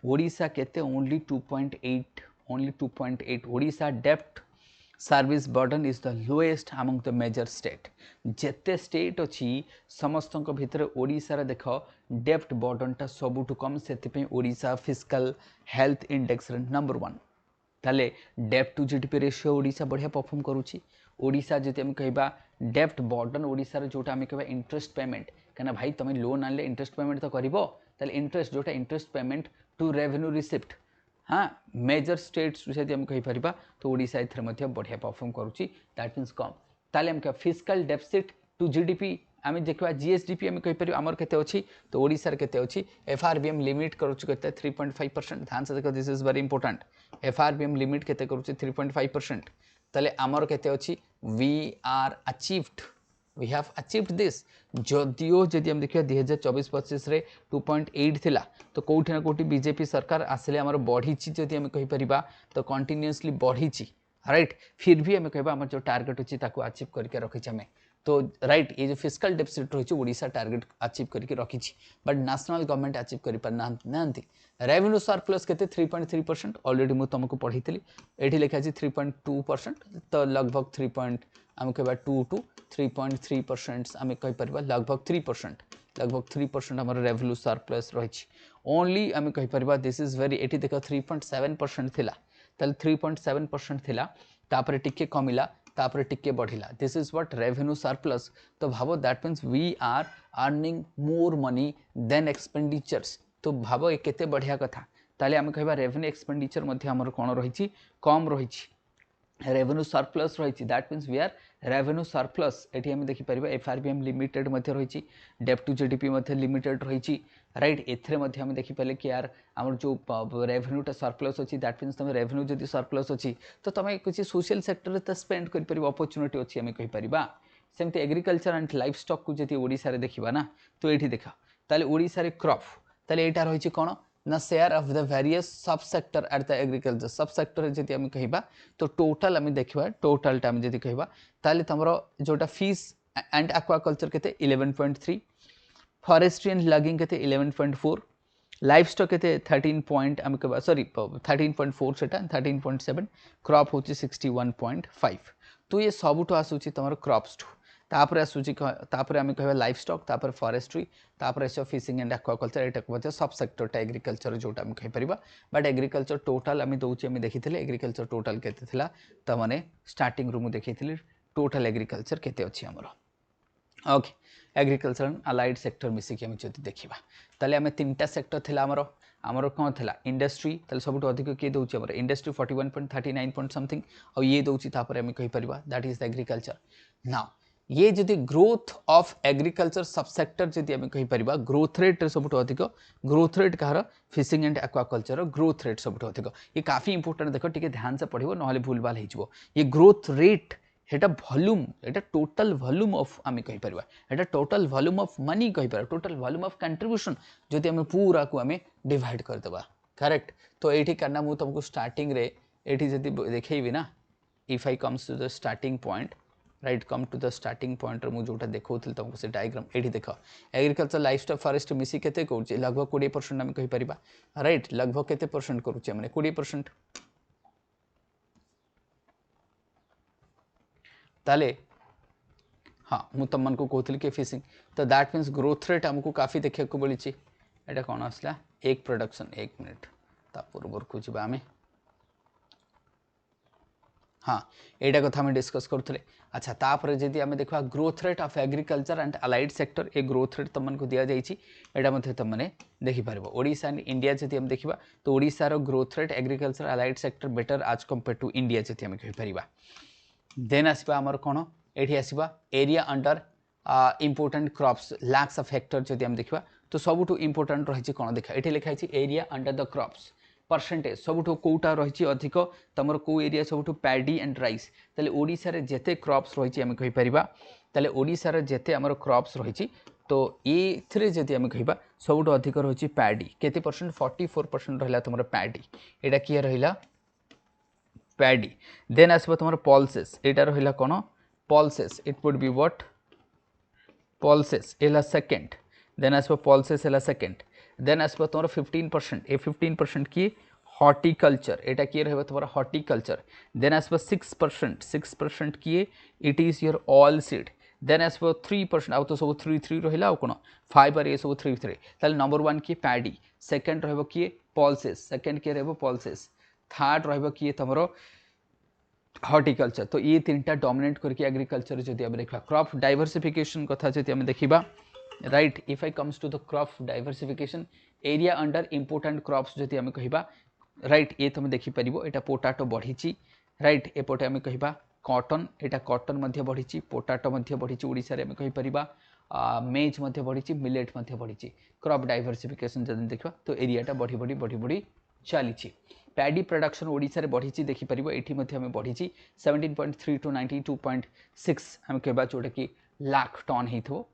ओडिशा केते ओनली 2.8 ओडिशा डेब्ट service burden is the lowest among the major state जेते स्टेट अच्छी समस्त भितर ओडिशा रे देख डेब्ट बर्डनटा सबुठु कम से Odisha fiscal health index number 1 ताले डेब्ट टू जीडीपी रेशियो ओडिशा बढ़िया परफॉर्म करूची ओडिशा जति हम कहबा डेब्ट बर्डन ओडिशा रे जोटा हम कहबा इंटरेस्ट पेमेंट कना भाई तुम लोन आनले इंटरेस्ट पेमेंट तो करिवो ताले इंटरेस्ट जोटा interest payment to revenue receipt हाँ मेजर स्टेट्स जति हम कहि परिबा तो ओडिशा इथरे मध्ये बढ़िया परफॉर्म करूची दैट मीन्स कम ताले हम कहबा फिस्कल डेफिसिट टू जीडीपी आम देखा जीएसडीपी आम कहीपर आमर केते अछि तो ओडिशा रे केते अछि एफआरबीएम लिमिट करूची केते 3.5% ध्यान से देखो this is very important FRBM limit केते करूची 3.5% तले आमर केते अछि वी हैव अचीव्ड दिस जदियो जदि हम देखिया 2024-25 रे 2.8 थिला तो कोठी ना कोठी बीजेपी सरकार आसले आमर बढ़ीची जदि हम कहि परिबा तो कंटिन्यूअसली बढ़ीची राइट फिर भी हम कहबा आमर जो टारगेट अछि ताको अचीव करके रखिछ हमें तो राइट ये जो फिस्कल डेफिसिट रही ओडिशा टारगेट अचीव करके रखी बट नेशनल गवर्नमेंट अचीव कर पार रेवेन्यू सरप्लस केते 3.3% ऑलरेडी मु तुमको पढ़ी ये लिखा 3.2% तो लगभग 3 आम कह 2 to 3.3% आम कहीपर लगभग 3% आम रेवेन्यू सरप्लस रही ओनली आम कहीपर दिस इज वेरी ये देख 3.7% थिला ताले 3.7% थिला तापर टिके कमिला तापर टिके बढ़िला this is what revenue surplus तो भावो that means we are earning more money than expenditures तो भाव ये केते बढ़िया कथा ताले आम कह रेवेन्यू एक्सपेंडिचर आमर कौन रही कम रही रेवेन्यू सरप्लस रही that means we are revenue surplus एटी आम देखिपर एफआरबीएम लिमिटेड रही डेप्ट टू जीडीपी लिमिटेड रही राइट एथे आम देखिपारे कि यार आम जो रेवेन्यूटा सरप्लस अच्छी दैट मीन्स तुम रेवेन्यू जब सरप्लस अच्छी तो तुम किसी सोशल सेक्टर तो स्पेंड कर अपॉर्चुनिटी अच्छी आम कहीपर सेमती एग्रीकल्चर एंड लाइफ स्टॉक को जब ओडिशा रे देखिबा ना तो ये देख ताले ओडिशा रे क्रॉप ताले एटा रही कौन ना शेयर ऑफ द वेरियस सब सेक्टर एट द एग्रीकल्चर सब सेक्टर जब आम कह तो टोटाल आम देखा टोटालटा आम जब कह ताले तुम जोटा फिश एंड एक्वाकल्चर केते 11.3 फॉरेस्ट्री एंड लगिंग केते 11.4 लाइफ स्टॉक केते 13 पॉइंट आम कह सॉरी 13.4 सेटा 13.7 क्रॉप हो 61.5 तो ये सबुठ आसूची तुम क्रॉप्स टू तापर आसूची तापर आम कह लाइफ स्टॉक तापर फॉरेस्ट्री तापर आस फिशिंग एंड एक्वाकल्चर एटा सब सेक्टरटा एग्रीकल्चर जोटा आम कहीपर बट एग्रीकल्चर टोटाल आम दौचे आम देखी एग्रीकल्चर टोटाल केते थिला त माने स्टार्टिंग रू देखी टोटाल एग्रीकल्चर केते अच्छी आमर okay agriculture and allied sector मिसिकी आम जब देखा ताले आम 3टा सेक्टर थिला आमर कौन था इंडस्ट्री सब अधिक किए दूसरी आम इंडस्ट्री 41.39 पॉइंट समथिंग और ये दूसरी आम कहीपर that is the agriculture now ये जदि ग्रोथ ऑफ एग्रीकल्चर सबसेक्टर जदि आम कहीपर ग्रोथ रेट सब अधिक growth rate Kahar fishing and aquaculture growth rate सब अधिक ये काफी इंपोर्टेंट देख टे ध्यान से पढ़ो ना भूल भाल हो ये ग्रोथ रेट एटा वॉल्यूम एटा टोटल वॉल्यूम ऑफ आम कहीपर एटा टोटल वॉल्यूम ऑफ मनी कहीपर टोटल वॉल्यूम ऑफ कंट्रीब्यूशन जदि आम पूरा को आम डिवाइड करदे करेक्ट तो ये करना मुझे तुमको स्टार्टिंग रे ये जब देखी ना if I comes to the starting point right come to the starting point मुझे जोटा देखो तुमको से डायग्राम ये देख एग्रीकल्चर लाइफस्टॉक फॉरेस्ट मिसी केते कौच लगभग 20% आम कहीपर राइट लगभग केते परसेंट करुचे मैंने 20% ताले हाँ मुझे तुम को कहती कि फिशिंग तो दैट मीन्स ग्रोथ रेट आमको काफी देखा मिली एटा कौन आसला एक प्रोडक्शन 1 मिनट पूर्व को जी आम हाँ यहाँ कथा आम डिस्कस करुले अच्छा तापर जदि आम देखा growth rate of agriculture and allied sector a growth rate तुमको दि जाइए यहाँ तुमने देखिपर ओडिशा एंड इंडिया जदि आम देखा तो ओडिशार growth rate agriculture allied sector better as compare to India जदि आम कहीपर देन आसवा आमर कौन ये आसवा area under important crops lakhs of hectare जदि आम देखा तो सबुठ इंपोर्टेंट रही कौन देखा ये लिखाई area under the crops percentage सबुठ कौटा रही अधिक तुम कौ एरिया सबुठ पैडी एंड राइस ताले ओडिशा रे जेते क्रॉप्स रही आम कहीपर ताले ओडिशा रे जेते आमर क्रॉप्स रही तो ये जदि आम कह सबुठ अधिक रही पैडी केते परसेंट 44% रहा तुम पैडी यहाँ किए रहा पैडी देन आसब तुम पल्सेस यहाँ रहा कौन pulses it would be what pulses एला सेकेंड देन आसब पल्सेस एला सेकेंड देन आसब तुम 15% ए 15% किए हॉर्टिकल्चर यहाँ किए रहा तुम हॉर्टिकल्चर देन आसब 6% किए it is your oilseed then आसब 3% आउ तो सब 3 रहा आउ कौन फाइबर ये सब 3 ताले नंबर 1 किए पैडी सेकेंड रहा किए पल्सेस सेकेंड किए रहा पल्सेस थर्ड रहा किए तुम हॉर्टिकल्चर तो ये 3टा डोमिनेट करके एग्रीकल्चर जदि आम देखा क्रॉप डाइवर्सिफिकेशन कथा जदि आम देखा right if I comes to the crop diversification area under important crops जदि आम कह राइट ये तुम देखिपर यहाँ पोटाटो बढ़ी राइट एपटे आम कह कॉटन यहाँ कॉटन बढ़ी पोटाटो बढ़ी ओडिशा रे आम कहीपर मेज बढ़ी मिलेट बढ़ी क्रॉप डाइवर्सिफिकेशन जब देखा तो एरियाटा बढ़ी बढ़ी बढ़ी बढ़ी चली पैडी प्रोडक्शन ओडिशा रे बढ़ी देखिपर ये बढ़ी 17.3 टू 92.6 आम कह जोटा कि लाख टन हो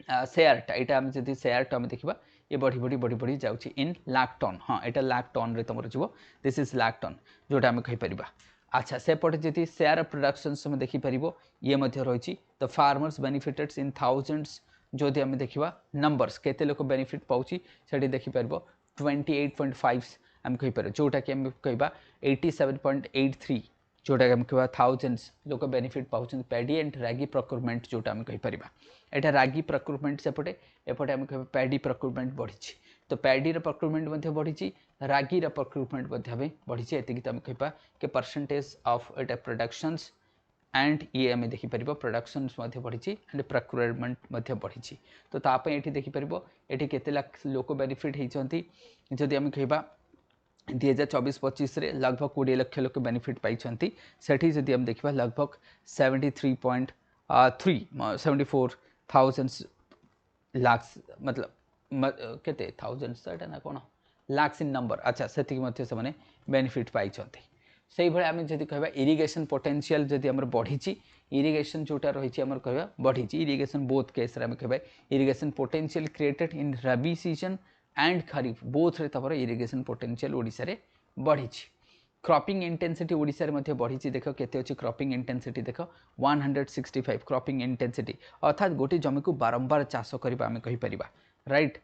शेयरटा यहाँ आम जब शेयरटा आम देखा ये बढ़ी बढ़ी बढ़ी बढ़ी जाऊँगी इन लाख टन हाँ यहाँ लाख टन रे तुम जीव दिस इज लाख टन जोटा आम कहीपर अच्छा सेपटे जी शेयर अफ प्रोडक्शन तुम देखिपर ये रही द फार्मर्स बेनिफिटेड्स इन थाउजेंड्स जदि आम देखा नंबर्स केते लोक बेनिफिट पाँच से देखिपर 28.5 आम कहीपर जोटा कि आम कह 87.83 जोटा कि आम कह थाउजेंड्स लोक बेनिफिट पाँच पैडी एंड रागी प्रक्यूरमेंट जोटा आम कहीपर यहाँ रागी प्रक्यूरमेंट सेपटे एपटे आम कह पैडी प्रक्यूरमेंट बढ़ी तो पैडी प्रक्यूरमेंट बढ़ी रागी प्रक्यूरमेंट बढ़ी एति आम कह कि percentage of Etah productions and ये आम देखिपर प्रोडक्शन बढ़ी एंड प्रोक्योरमेंट बढ़ी तो तापाई ये देखिपर ये केते लाख लोक बेनिफिट होती जदि आम कह 2024-25 लगभग 20 लाख लोक बेनिफिट पाई सेठी जदि आम देखा लगभग 73.3 लाख्स मतलब केते थाउजेंड्स ना कौन लाख्स इन नंबर अच्छा से बेनिफिट पाई से भाई आम जब कह इरिगेशन पोटेंशियल जदि आम बढ़ी इरिगेशन जोटा रही आम कह बढ़ी इरिगेशन बोथ केस आम कह irrigation potential created in rabi season and kharif both रे तमर इरिगेशन पोटेंशियल ओडिशा रे बढ़ी क्रॉपिंग इंटेंसिटी ओडिशा रे मध्य बढ़ी देख केते अछि क्रॉपिंग इंटेंसिटी देख 165 क्रॉपिंग इंटेंसिटी अर्थात गोटे जमी को बारंबार चाष करबा आम कहि परिबा राइट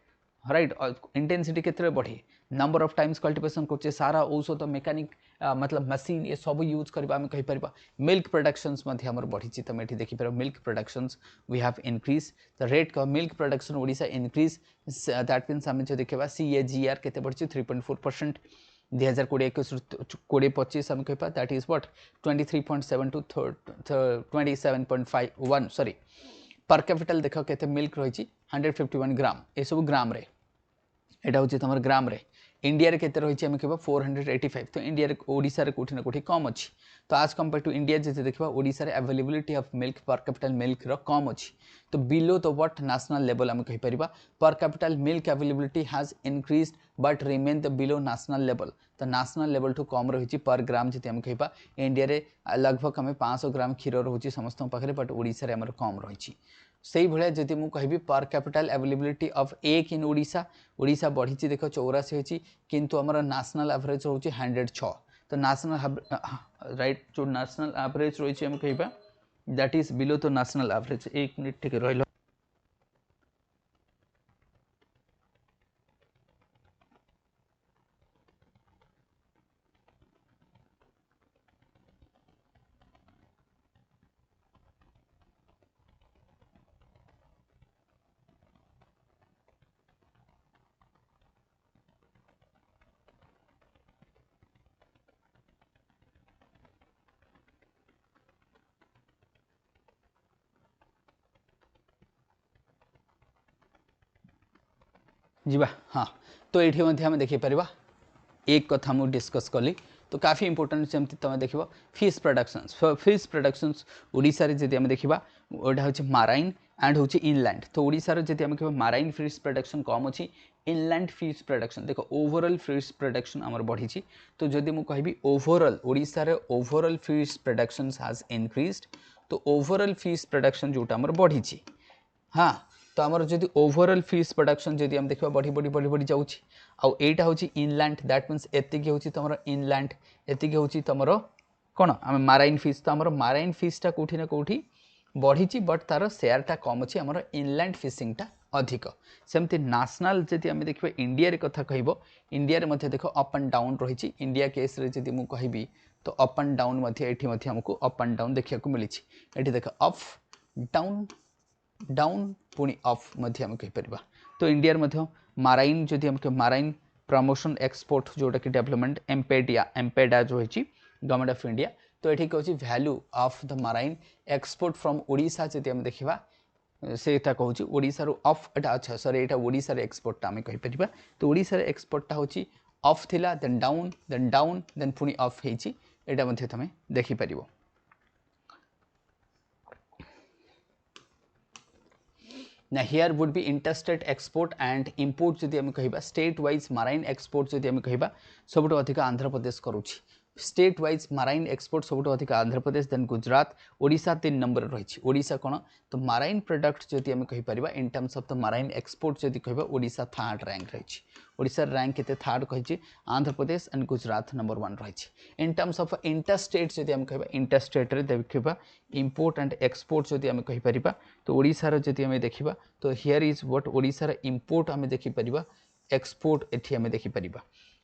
राइट इंटेंसिटी केते बढ़ी नंबर ऑफ टाइम्स कल्टिवेशन करछे सारा औषध मेकानिक मतलब मशीन ये सब यूज करबा आम कहि परिबा मिल्क प्रोडक्शंस मध्य हमर बढ़ी तुम ये देखिपर milk productions we have increase the rate का milk production Odisha increase that means आम जो देखा CAGR केते बढ़ी 3.4% 2020-21 आम कह that is what 23.7 to 27.51 sorry per capital देख केते मिल्क रही 151 ग्राम ये सब ग्राम रे एटा हूँ तुम ग्राम रे इंडिया रे केते रही आम कह 485 तो इंडिया ओडिशा रे कोठी ना कोठी कम अच्छी तो आज कंपेयर टू इंडिया जैसे देखा ओडिशा रे अवेलेबिलिटी ऑफ मिल्क पर कैपिटल मिल्क रो कम अच्छी तो below the what national level आम कहि परिबा पर capital milk availability has increased but remain the below national level तो नेशनल लेवल ठू कम रही पर ग्राम जी आम कह इंडिया रे लगभग आम 500 ग्राम क्षीर रोचे समस्त पाखे बट ओडिशा रे आमर कम रही से भाया जदि मुझे कहि पर कैपिटल अवेलेबिलिटी ऑफ एक इन ओडिशा ओडिशा बढ़ी देख 84 होची किंतु आमर नेशनल एवरेज रोचे 106 तो नेशनल राइट जो नेशनल एवरेज रही आम कह दैट इज बिलो तो नेशनल एवरेज एक मिनिट टिके रहिलो जीवा हाँ तो ये आम देखिपर एक कथा मुझे डिस्कस कली तो काफ़ी इंपोर्टेंट जमी तुम देख फिश प्रोडक्शंस ओडिशा रे जदि आम देखा ओटा हूँ माराइन एंड हूँ इनलैंड तो ओडिशा जदि आम कह माराइन फिश प्रोडक्शन कम अच्छी इनलैंड फिश प्रोडक्शन देख ओवरऑल फिश प्रोडक्शन आमर बढ़ी तो जदि मुझे कहबी ओवरऑल ओडिशा रे overall fish production has increased तो ओवरऑल फिश प्रोडक्शन जोटा आमर बढ़ी हाँ तो आमर जदि ओवरऑल फिश प्रोडक्शन जदि हम देखा बढ़ी बढ़ी बढ़ी बढ़ी जाऊँगी आउ एटा हूँ इनलैंड दैट मीन्स एतिक हूँ तुम इनलैंड एतिक हूँ तुम कौन आम माराइन फिश तो आमर माराइन फिशटा कौटी ना कौटी बढ़ी बट तार शेयरटा कम अच्छी आमर इनलैंड फिशिंगटा अधिक सेमती नेशनल जदि आम देखा इंडिया रे कथा कह इंडिया रे मध्य देख अप एंड डाउन रही इंडिया केस रे जदि मुझे कहबी तो अप एंड डाउन ये आमको अप एंड डाउन देखा मिली ये देख अप डाउन डाउन पुणी अफ आम कहीपर तो इंडिया माराइन जदि हम माराइन प्रमोशन एक्सपोर्ट जोटा कि डेवलपमेंट एम्पेडा जो है गवर्नमेंट ऑफ इंडिया तो ये कौन value of the marine export from Odisha जदि हम देखा से कहूँ ओडिशा अफ एटा अच्छा सॉरी ये ओडिशा एक्सपोर्टा आम कहीपर तो ओडिशा एक्सपोर्टा हूँ अफ थिला देन डाउन देन पुणी अफ होता तुम देखिपर ना here would be interstate export and import जदि आम कह स्टेट वाइज माराइन एक्सपोर्ट जदि आम कह सब अधिक आंध्र प्रदेश करुच्ची स्टेट वाइज माराइन एक्सपोर्ट सब अधिक आंध्र प्रदेश देन गुजरात ओडिशा 3 नंबर रही ओडिशा कौन तो माराइन प्रोडक्ट जदि आम कहीपर in terms of the marine export जदि कह ओडिशा थर्ड रैंक रही ओडिशा रैंक केते थर्ड कही आंध्र प्रदेश एंड गुजरात नंबर 1 रही इन टर्म्स ऑफ इंटरस्टेट जदि आम कह इंटरस्टेट देखा इंपोर्ट एंड एक्सपोर्ट जदि आम कहीपर तो ओडिशार जदि आम देखा तो हियर इज व्हाट ओडिशार इंपोर्ट आम देखिपर एक्सपोर्ट एठी आम देखिपर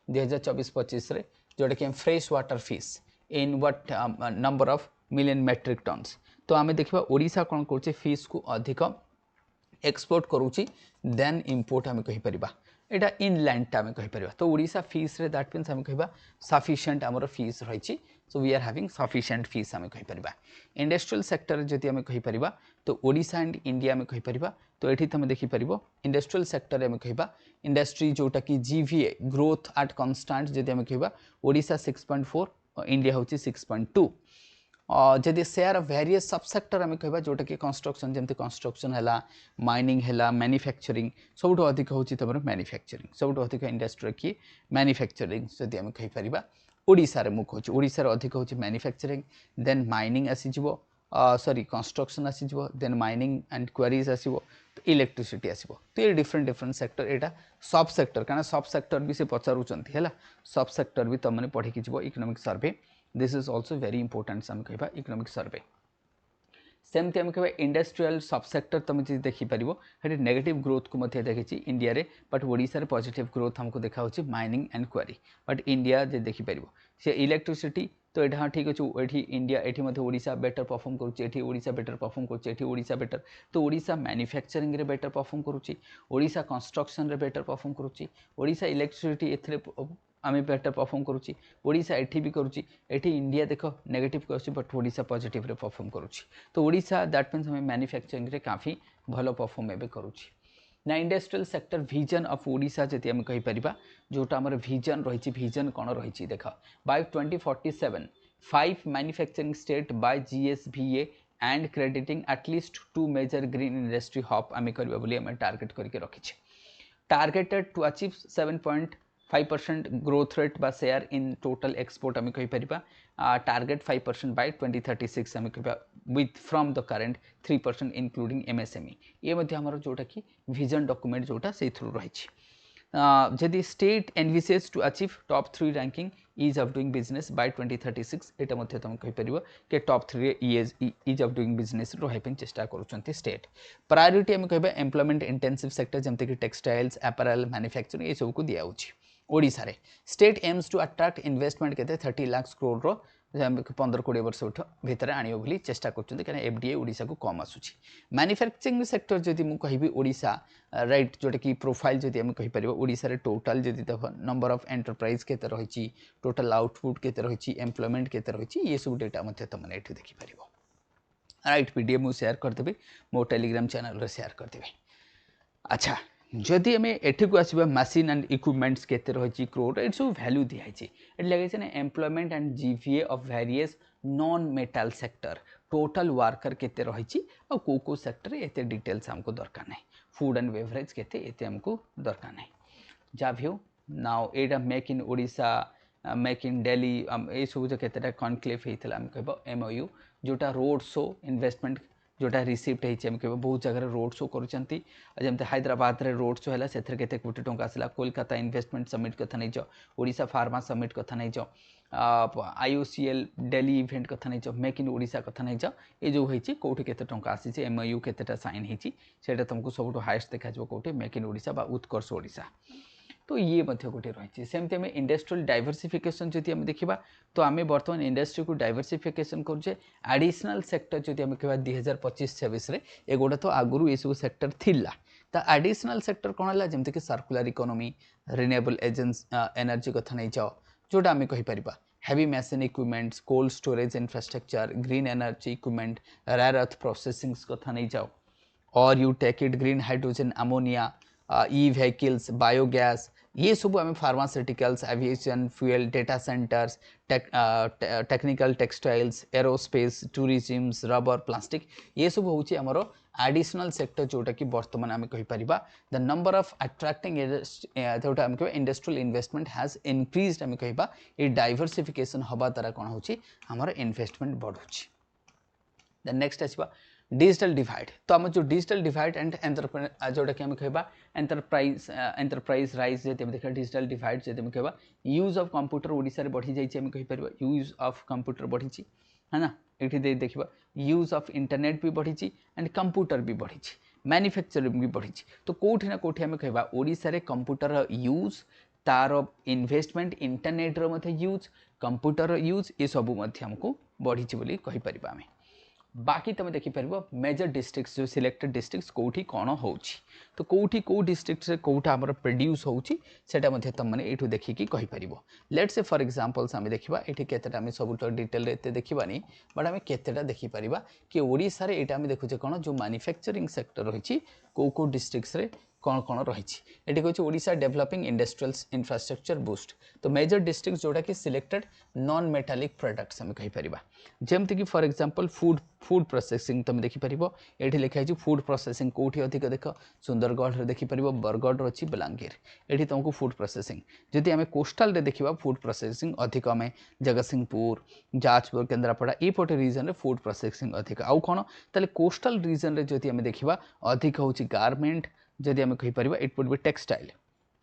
2024-25 जोटा कि fresh water fish in what number of million metric tons तो आम देखा ओडिशा कौन करुचे फिश को अधिक एक्सपोर्ट करुच्ची देन इंपोर्ट आम कहीपर एटा इनलैंड आम कहीपर तो ओडिशा फीस रे दैट मीन्स आम कह सफिशिएंट आमर फीस रही so we are having sufficient fish आम कहीपर इंडस्ट्रियल सेक्टर जदि आम कहीपर तो ओडिशा एंड इंडिया आम कहीपर तो ये तुम देखिपर इंडस्ट्रियल सेक्टर आम कह इंडस्ट्री जोटा कि जीवीए ग्रोथ एट कन्स्टांट जदि आम कह ओडिशा 6.4 इंडिया हूँ 6.2 जदि सेयार वेरियस सबसेक्टर आम कह जोटा कि कंस्ट्रक्शन जमी कंस्ट्रक्शन है माइनिंग है मैन्युफैक्चरिंग सब अधिक हूँ तुम मैन्युफैक्चरिंग सब अधिक इंडस्ट्री किए मैन्युफैक्चरिंग जदि आम कहीपर ओडिशा मु कहूँ ओडिशा अधिक हूँ मैन्युफैक्चरिंग देन माइनिंग आसीजिवो सॉरी कंस्ट्रक्शन आसीजिवो देन माइनिंग एंड क्वेरीज आसीबो इलेक्ट्रिसिटी आसीबो तो ये डिफरेंट डिफरेंट सेक्टर एटा सब सेक्टर कारण सब सेक्टर भी से पचारुचंती है सब सेक्टर भी तुम पढ़ी जीव economic survey this is also very important आम कह इकोनॉमिक सर्वे सेमती आम कह इंडस्ट्रियल सबसेक्टर तुम जी देखिपर ये नेगेटिव ग्रोथ को देखी इंडिया रे बट ओडिशा रे पॉजिटिव ग्रोथ हमको देखा mining and quarry but India जे देखिपर से इलेक्ट्रिसिटी तो यहाँ ठीक अच्छे ये इंडिया ये ओडिशा बेटर परफॉर्म करुच्ची ओडिशा बेटर परफॉर्म करुच्ची ओडिशा बेटर तो ओडिशा मैन्युफैक्चरिंग रे बेटर परफॉर्म करुच्ची ओडिशा कंस्ट्रक्शन रे बेटर परफॉर्म करुच्ची ओडिशा इलेक्ट्रिसिटी एथिरे आम बेटर परफॉर्म करुच्ची ओडिशा एठी भी करुच्ची एठी इंडिया देख नेगेटिव करुच्ची बट ओडिशा पॉजिटिव रे परफॉर्म करुच्ची तो ओडिशा दैट मीन्स हमें मैन्युफैक्चरिंग रे काफ़ी भल परफॉर्म एबे करुच्ची ना industrial sector vision of Odisha जदि आम कहीपर जोटा आम विजन रही विजन कौन रही देख by 2047 5 manufacturing state by GSVA and crediting at least 2 major green industry hub आम करवा टार्गेट करके रखी targeted to achieve 7.5% growth rate बा शेयर इन टोटल एक्सपोर्ट आम कहीपर टार्गेट 5% बाय 2036 आम कह with from the current 3% including MSME ये आमर जोटा कि विजन डॉक्यूमेंट जोटा से थ्रू रही जदि state envisages to achieve top 3 ranking ease of doing business by 2036 यहाँ तुम कहीपर कि top 3 ease of doing business रही चेष्टा करुँच स्टेट प्रायोरीटी आम कह एम्प्लॉयमेंट इंटेंसिव सेक्टर जमीक टेक्सटाइल्स एपारेल मैन्युफैक्चरिंग ये सबको दिखाऊँगी ओडिशा रे state aims to attract investment के 30 लाख करोड़ रो 15-20 वर्ष भितर आनियो बोली चेष्टा करछन्ते कारण FDI ओडिशा को कम आसुची मैन्युफैक्चरिंग सेक्टर जदि मु कहिबी ओडिशा राइट जोटा कि प्रोफाइल जदि हम कहि परिबो ओडिशा रे टोटल जदि देख नंबर ऑफ एंटरप्राइज केते रहिची टोटल आउटपुट केते रहिची एम्प्लॉयमेंट केते रहिची ये सब डेटा मध्ये तमने एठी देखि परिबो राइट PDF मु शेयर कर देबे मो टेलीग्राम चैनल रे शेयर कर देबे अच्छा जदि आम एठी को आसबा मशीन एंड इक्विपमेंट्स केते रही क्रोर ये सब वैल्यू दिखाई ये लगे ना employment and GVA of various non metal sector total worker केते रही को सेक्टर एते डिटेल्स हमको दरकार नहीं फूड एंड बेवरेज केते एते हमको दरकार नहीं जा भी हो now Etah make in Odisha make in Delhi ये सब जो केतेटा कॉन्क्लेव होता आम कह MOU जोटा रोड शो इन्वेस्टमेंट जोटा रिसीप्ट होती कह बहुत जगह रोड शो करुँच हैदराबाद रे रोड शो है से कोटी टंका आसला कोलकाता इन्वेस्टमेंट समिट कथा नहीं ओडिशा फार्मा समिट कथा नहीं IOCL दिल्ली इवेंट कथा नहीं मेक इन ओडिशा कथा नहीं ये जो होती कौटी केते टंका आसी MOU केतेटा साइन होता तुमको सब हाएस्ट देखा कौटे मेक इन ओडिशा बा उत्कर्ष ओडिशा तो ये गोटे रही सेमती आम इंडस्ट्रियल डाइवर्सिफिकेशन जदि आम देखा तो आम बर्तमान इंडस्ट्री को डाइवर्सिफिकेशन करुचे एडिशनल सेक्टर जदि आम कह 2025-26 एगुड़ा तो आगुरी ये सब सेक्टर थिला तो एडिशनल सेक्टर कौन है जमीक सर्कुलर इकोनॉमी रिन्यूएबल एनर्जी कथा नहीं जाओ जोटा आम कहीपर heavy machine equipments cold storage infrastructure green energy equipment rare earth processings कथा नहीं जाओ और you take it green hydrogen ammonia e vehicles biogas ये सब आम pharmaceuticals aviation fuel data centres technical textiles aerospace tourism rubber plastic ये सब हूँ आमर एडिशनल सेक्टर जोटा कि बर्तमान आम कहीपर द नंबर ऑफ अट्रैक्टिंग जोटा आम कह इंडस्ट्रियल इन्वेस्टमेंट हैज इनक्रीज्ड आम कह ये डाइवर्सिफिकेशन हवा द्वारा कौन होची आमर इन्वेस्टमेंट बढ़ुची देन नेक्स्ट आसवा डिजिटल डिवाइड तो आम जो डिजिटल डिवाइड एंड जोटा कि कह एंटरप्राइज राइज जब देखा डिजिटल डिवाइड जब कह यूज ऑफ कंप्यूटर ओडिशा रे बढ़ी जाइए आम कहीपर यूज ऑफ कंप्यूटर बढ़ी है ना ये देखा यूज ऑफ इंटरनेट भी बढ़ी एंड कंप्यूटर भी बढ़ी मैन्युफैक्चरिंग भी बढ़ी तो कौटी ना कौटी आम कह ओडिशा रे कंप्यूटर यूज तार investment internet use computer use ये सब हमको बढ़ी बोली कहीपर आम बाकी तुम देखिपर मेजर डिस्ट्रिक्ट्स जो सिलेक्टेड डिस्ट्रिक्ट्स कौटी कौन हो तो कौटी कौ डिस्ट्रिक्ट से कौटा आमर प्रोड्यूस होटा तुमने ये देखिकी कहीपर लेट्स से फॉर एग्जांपल्स आम देखा ये केतेटा आम सब डिटेल एत देखानी बट आम केतेटा देखिपर कि ओडिशा रे एटा आम देखुचे कौन जो मैन्युफैक्चरिंग सेक्टर रही कौ डिस्ट्रिक्ट्स रे कौन कौन रही ये कहूँ Odisha developing industrial infrastructure boost तो मेजर डिस्ट्रिक्ट जोटा कि सिलेक्टेड नॉन मेटालिक प्रोडक्ट्स आम कहीपर जमती कि for example food food processing तुम देखिपर ये लिखाई फूड प्रोसेसिंग कौटी अधिक देख सुंदरगढ़ देखिपर बरगढ़ अच्छी बलांगीर ये तुमको फूड प्रोसेसिंग जदि आम कोस्टाल देखा फूड प्रोसेसिंग अधिक आम जगतसिंहपुर जाजपुर केन्द्रापड़ा ये रिजन रे फूड प्रोसेसिंग अधिक आउ कौन ताले कोस्टाल रिजन रे जदि आम देखा अधिक हूँ गारमेंट जदि आम कहीपर इट वुड बी टेक्सटाइल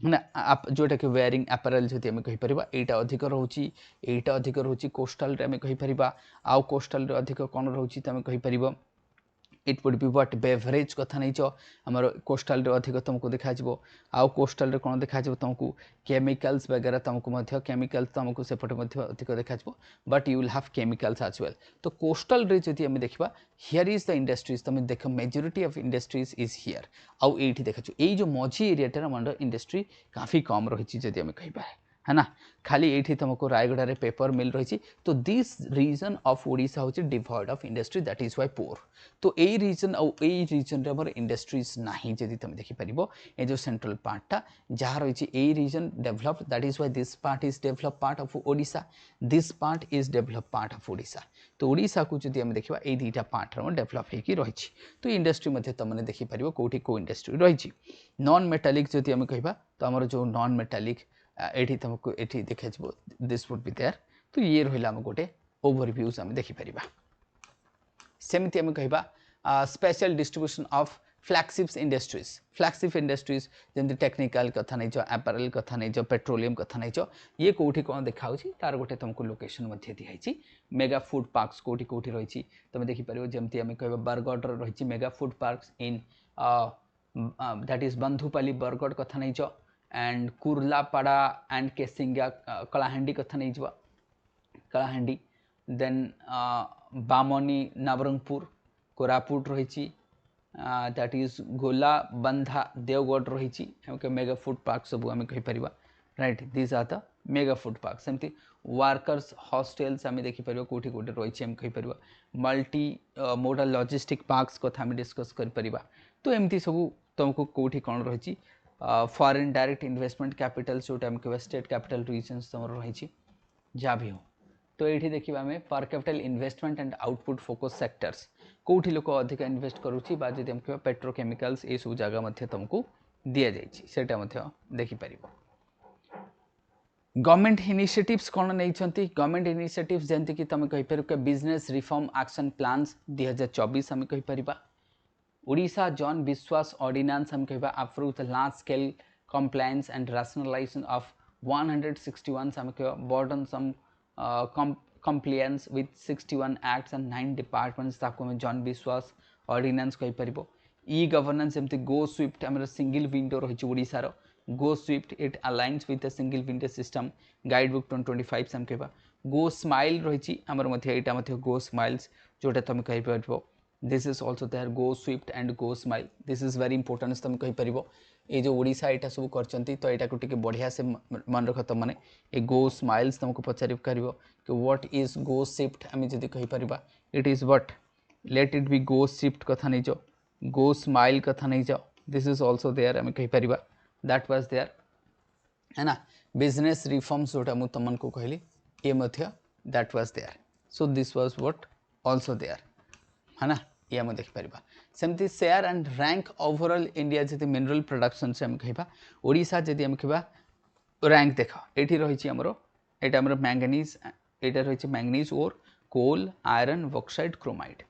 ना जोटा कि वेयरिंग अपैरल जदि आम कहीपर यहाँ अधिक रोचे यहाँ अधिक रोचे कोस्टाल आम कहीपर आउ कोस्टाल अधिक कौन रोचे तो आम कहीपर it would be what beverage कथा नहीं आमर कोस्टाल अधिक तुमको देखा आउ कोस्टाल कौन देखा तुमको केमिकल्स वगैरह तुमको केमिकल्स तुमको सेपटे अधिक देखा but you will have chemicals as well तो कोस्टाल रे जदि आम देखा हियर इज द इंडस्ट्रीज तुम देख majority of industries is here आउ ये देखा ये जो मझी एरियाटार मन इंडस्ट्री काफ़ी कम रही जदि आम कह है ना खाली ये तुमको रायगढ़ रे पेपर मिल रही तो दिस रीजन ऑफ ओडिशा हूँ devoid of industry that is why poor तो यही रीजन आई रीजन रे हमर इंडस्ट्रीज नहीं जदि तुम देखिपर ये जो सेंट्रल पार्टा जहाँ रही यही region develop that is why this part is develop part of Odisha this part is develop part of Odisha तो ओडिशा को जदि आम देखा ये दुईटा पार्ट डेवलप होगी रही तो इंडस्ट्री तुमने देखिपर कौटी कौ इंडस्ट्री रही नॉन मेटालिक जदि आम कह तो आमर जो नॉन मेटालिक ये तुमको ये देखा दिस वुड बी देयर तो ये रहा आम गोटे ओवरव्यूज आम देखिपर सेमती आम कह special distribution of flagships industries जमी टेक्निकल कथा नहीं अपैरल कथा नहीं पेट्रोलियम कथा नहीं ये कौटी कौन देखा तार गोटे तुमको लोकेशन दिखाई मेगा फूड पार्क्स कौटी कौटी रही तुम देखिपर जमी आम कह बरगढ़ रही mega food parks in that is Bandhupali Bargarh कथा नहीं एंड कुर्लापाड़ा एंड केसिंगा कलाहांडी कथा नहीं कलाहांडी देन बामनी नवरंगपुर कोरापुट रही दैट इज गोला बंधा देवगढ़ रही मेगा फूड पार्क सब आम कहीपर right this are the mega food park सेमती वर्कर्स हॉस्टेल्स आम देखिपर कौटी कौटी रही आम कहीपर मल्टी मोडल लॉजिस्टिक पार्क्स कथा आम डिस्कस कर तो एमती सब तुमको कौटी कौन रही फॉरेन डायरेक्ट इन्वेस्टमेंट कैपिटल जोटा आम कह स्टेट कैपिटल रिजन्स तुम रही जहाँ भी हो तो ये देखा आम पर capital investment and output focus sectors कौटी लोक अधिक इन्वेस्ट करुच्ची जब आम कह पेट्रोकेमिकल्स ये सब जगह तुमको दि जाटा देखिपर गवर्नमेंट इनिशिएटिव्स कौन नहीं गवर्नमेंट इनिशिएटिव्स जमती कि तुम कहीपर बिजनेस रिफॉर्म एक्शन प्लान्स 2024 आम कहीपर ओडिशा जन विश्वास ऑर्डिनेंस हम कह approve the large scale compliance and rationalisation of 161 हम कह burdensome compliance with 61 acts and 9 departments ताको जन विश्वास ऑर्डिनेंस कहीपर ई गवर्नेंस जमती गो स्विफ्ट आम सिंगल विंडो रही ओडिशार go swift it aligns with the single window system guide book 2025 हम कह गो स्माइल रही यहाँ गो स्माइल्स जोटा तुम कहीपर this is also there go swift and go smile this is very important तुम कहीपर ये जो ओडिशा यहाँ सब कर तो यहाँ को बढ़िया से मन रख तुमने ये गो स्माइल्स तुमको पचार कि व्हाट इज गो शिफ्ट आम जब कहीपर it is what let it be go shift कथा नहीं जाओ गो स्माइल कथा नहीं जाओ दिस इज ऑल्सो देयर आम कहीपर दैट वाज देयर है ना बिजनेस रिफॉर्म्स जोटा मुझे तुमको कहली ये that was there so this was what also there है ना ये आम देखिपर सेमती share and rank overall India जब मिनरल प्रोडक्शन से आम कह ओडिशा जदि आम कह रैंक देख ये रही आमर यहाँ मैंगनीज यहाँ रही मैंगनीज ओर कोल आयरन बॉक्साइट क्रोमाइट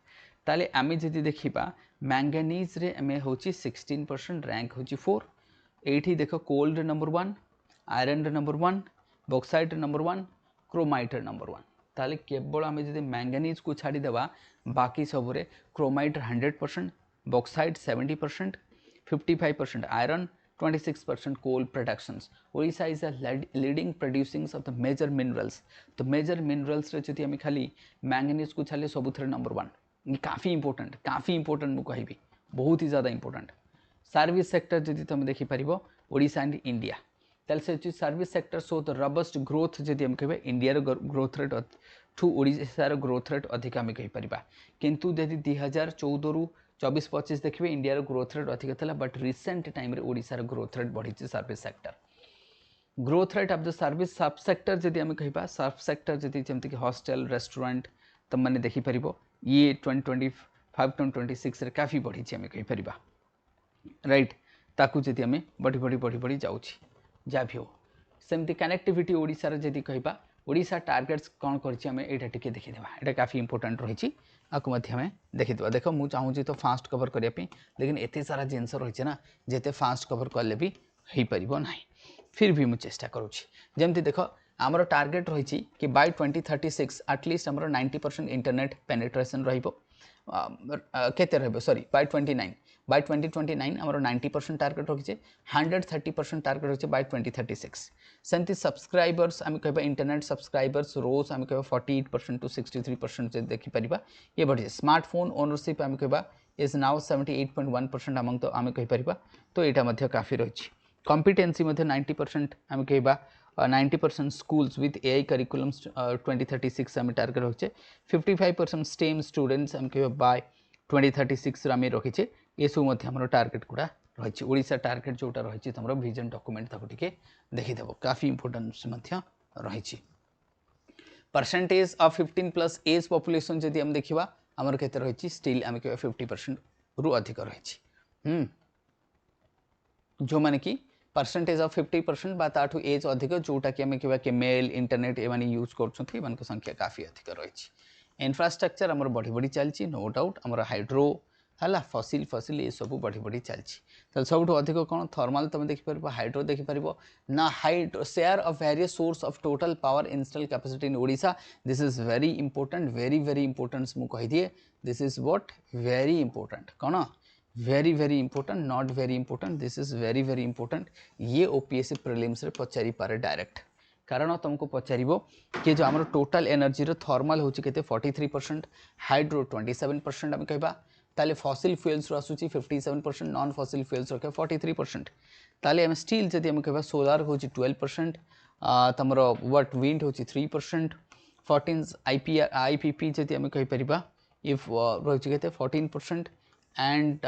ताले आम जदि देखा मैंगनीज रे आम हूँ 16% रैंक हूँ 4 ये देख कोल रे नंबर 1 आयरन रे नंबर 1 बॉक्साइट रे नंबर 1 क्रोमाइट रे नंबर 1 ताले केवल आम जब मैंगनीज को छाड़ीदेवा बाकी सबरे chromite 100% bauxite 70% 55% iron 26% coal productions Odisha is a leading producings of the major minerals तो मेजर मिनरल्स रे जदि आम खाली मैंगनीज को छाड़े सबुथ नंबर 1 काफ़ी इंपोर्टेंट मुझे कहबी बहुत ही ज़्यादा इंपोर्टेंट सर्विस सेक्टर जदि तुम देखिपर ओडिशा एंड इंडिया ताल से service sector so the robust growth जदि हम कहे इंडिया ग्रोथ रेट ठू ओडिशार ग्रोथ रेट अधिक आम कहीपर किंतु यदि 2014 रु 24-25 देखिए इंडिया ग्रोथ रेट अधिक था बट रिसेंट टाइम ओडिशार ग्रोथ रेट बढ़ी service sector growth rate of the service सब सेक्टर जदि आम कह सब सेक्टर जदि जमीक हॉस्टेल रेस्टोरेंट तुम मैंने देखिपर ये 2025-2026 काफ़ी बढ़ी आम कहीपर राइट ताकू जदि आम बढ़ी बढ़ी बढ़ी बढ़ी जाऊँ जहाँ भी हो सेमती कनेक्टिविटी ओडिशार जदि कहबा ओडिशा टार्गेट्स कौन करमें यहाँ टी देखीदे यहाँ काफ़ी इंपोर्टेंट रही आपको देखीद देख मुझे चाहूँगी तो फास्ट कवर करने लेकिन एत सारा जिनस रही ना जिते फास्ट कवर कले भी हो पार ना फिर भी मुझे चेष्टा करुँची देख आमर टार्गेट रही कि बाय 2036 एटलिस्ट आमर 90% इंटरनेट पेनिट्रेशन रही सॉरी बाय 2029 आमर 90% टार्गेट रखीचे 130% टार्गेट रही बाय 2036 सेमती सब्सक्राइबर्स आम कह इंटरनेट सब्सक्राइबर्स रोज आम कह 48% टू 63% देखिपर ये बढ़ी स्मार्टफोन ओनरशिप आम कह इज नाउ 78.1% आम कहीपर तो यहाँ काफ़ी रही कॉम्पिटेंसी 90% आम कह 90% स्कूल्स विथ एआई करिकुलम्स 2036 आम टार्गेट रखीचे 55% स्टेम स्टूडेंट्स आम कह बाय 2036 आम रखीचे ये सब आम टार्गेट गुड़ा रही ओडिशा टार्गेट जोटा रही तुम विजन डॉक्यूमेंट टे देखीदेव काफ़ी इंपोर्टेंस रही परसेंटेज ऑफ 15+ एज पॉपुलेशन जदि हम देखा आमर केते रही स्टिल आम कह 50% रु अधिक रही जो माने कि परसेंटेज ऑफ 50% बा ताठू एज अधिक जोटा कि आम कह कि मेल इंटरनेट ये यूज कर संख्या काफ़ी अधिक रही इंफ्रास्ट्रक्चर आमर बढ़ी बढ़ी चलती नो डाउट आमर हाइड्रो है फसिल फसिल ये सब बढ़ी बढ़ी चलती सब अधिक कौन थर्माल तुम देखिपर हाइड्रो देखिपर ना hydro share of various source of total power install capacity in Odisha this is very important very important मुझे कहीदिए this is what very important कौन very very important not very important this is very important ये ओपीएससी प्रिलिम्स रे पचारि पारे डायरेक्ट कारण तुमको पचार कि जो आम टोटाल एनर्जी थर्माल हूँ 43% हाइड्रो 27% आम कह ताले फसिल फ्यूल्स आसूँ 57% नॉन फसिल फ्यूल्स रखे 43% ताले आम स्टील जदि आम कह सोलार हूँ 12% तुम व्हाट विंड हूँ 3% 14 आईपीपी जदि आम कहीपर इफ रही 14% एंड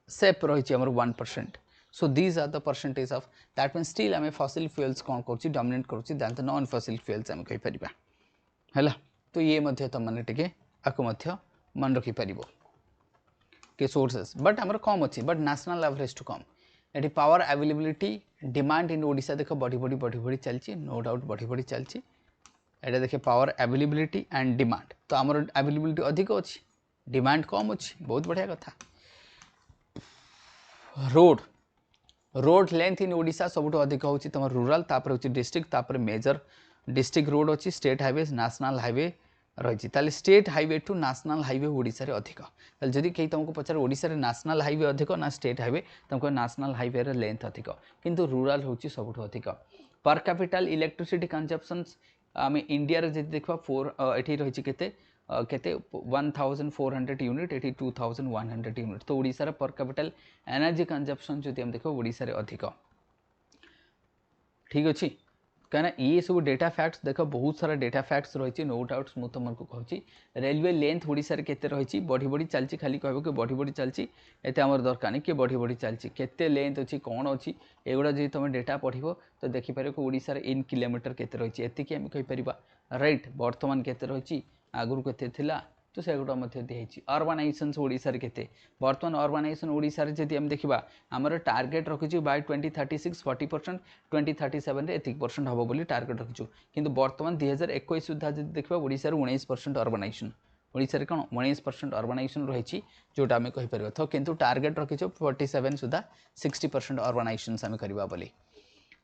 सेप रही आमर 1% so these are the percentage of that mean still आम फसिल फ्यूल्स कौन कर डोमिनेट कर नॉन फसिल फ्यूल्स आम कहीपर है तो ये तुमने आपको मन रखिपर कि सोर्सेस बट आमर कम अच्छी बट नेशनल एवरेज टू कम ये power availability demand in Odisha देख बढ़ी बढ़ी बढ़ी बढ़ी चलती नो डाउट बढ़ी बढ़ी चलती ये देखिए पावर अवेलेबिलिटी एंड डिमांड तो आमर अवेलेबिलिटी अधिक अच्छी डिमांड कम अच्छी बहुत बढ़िया कथा रोड लेंथ इन ओडिशा सब अधिक हूँ तुम रूराल तापर हूँ डिस्ट्रिक्ट तापर मेजर डिस्ट्रिक्ट रोड अच्छी स्टेट हाईवे नेशनल हाईवे रही ताले state highway to national highway Odisha रे अधिक जदि कहीं तुमको पचार ओडिशा रे नेशनल हाईवे अधिक ना स्टेट हाईवे तुमको नेशनल हाईवे रे लेंथ अधिक किंतु रूराल हूँ सब अधिक पर कैपिटल इलेक्ट्रिसिटी कंजप्शंस आम इंडिया रे जदि देखा 4 ये रही केते 1400 यूनिट ये 2100 यूनिट तो ओडिशा रे पर कैपिटल एनर्जी कंजप्शन जदि हम देखो ओडिशा रे अधिक ठीक अच्छे कहीं ये सब डेटा फैक्ट्स देख बहुत सारा डेटा फैक्ट्स रही नो डाउट्स मुझे तुमको कहूँ रेलवे लेंथ ओडिशा रे केते रही बढ़ी बढ़ी चलती खाली कह कि बढ़ी बढ़ी चलती एत आमर दरकार नहीं कि बढ़ी बढ़ी चलती केते लेंथ अच्छी कौन अच्छी एगुड़ा जो तुम डेटा पढ़ तो देखिपर कि ओडिशा रे इन किलोमीटर केते रही एतिकी आम कहीपर राइट बर्तमान केते रही आगुरी केते थिला तो सेगुड़ा दिखाई अर्बानाइजेशन्स ओडिशा रे केते बर्तमान अर्बानाइजेशन ओडिशा रे जदि हम देखा आमर टार्गेट रखीचु बाय 2036 40% 2037 रे एतिक परसेंट हम बोली टार्गेट रखीचु किंतु बर्तमान 2021 सुधा जदि देखा ओडिशा रे 19% अर्बानाइजेशन ओडिशा रे कौन 19% अर्बानाइजेशन रही जोटा आम कहीपर तो किंतु टार्गेट रखीचु 47 सुधा 60% अर्बानाइजेशन आम करवा बोली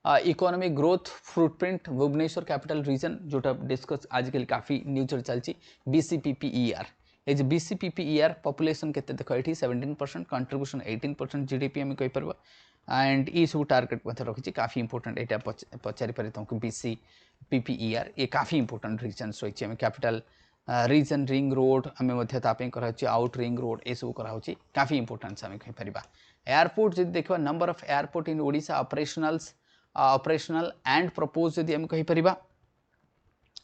economic growth footprint Bhubaneswar capital region जोटा डिस्कस आजकल काफ़ी न्यूज चलती बीसीपीपीईआर ये जो बीसीपीपीईआर पॉपुलेशन केते देखो ये 17% कंट्रीब्यूशन 18% जीडीपी आम कहीपर एंड ये सब टार्गेट रखी काफ़ी इंपोर्टेंट यहाँ पचारि पारे तुमको बीसीपीपीईआर ये काफ़ी इंपोर्टेंट रीजन्स रही कैपिटल रीजन रिंग रोड आम कराई आउट रिंग रोड ये सब कराई काफी इंपोर्टेंस आम कहीपर एयरपोर्ट जब देखा number of airport in Odisha operational and propose जब आम कहीपर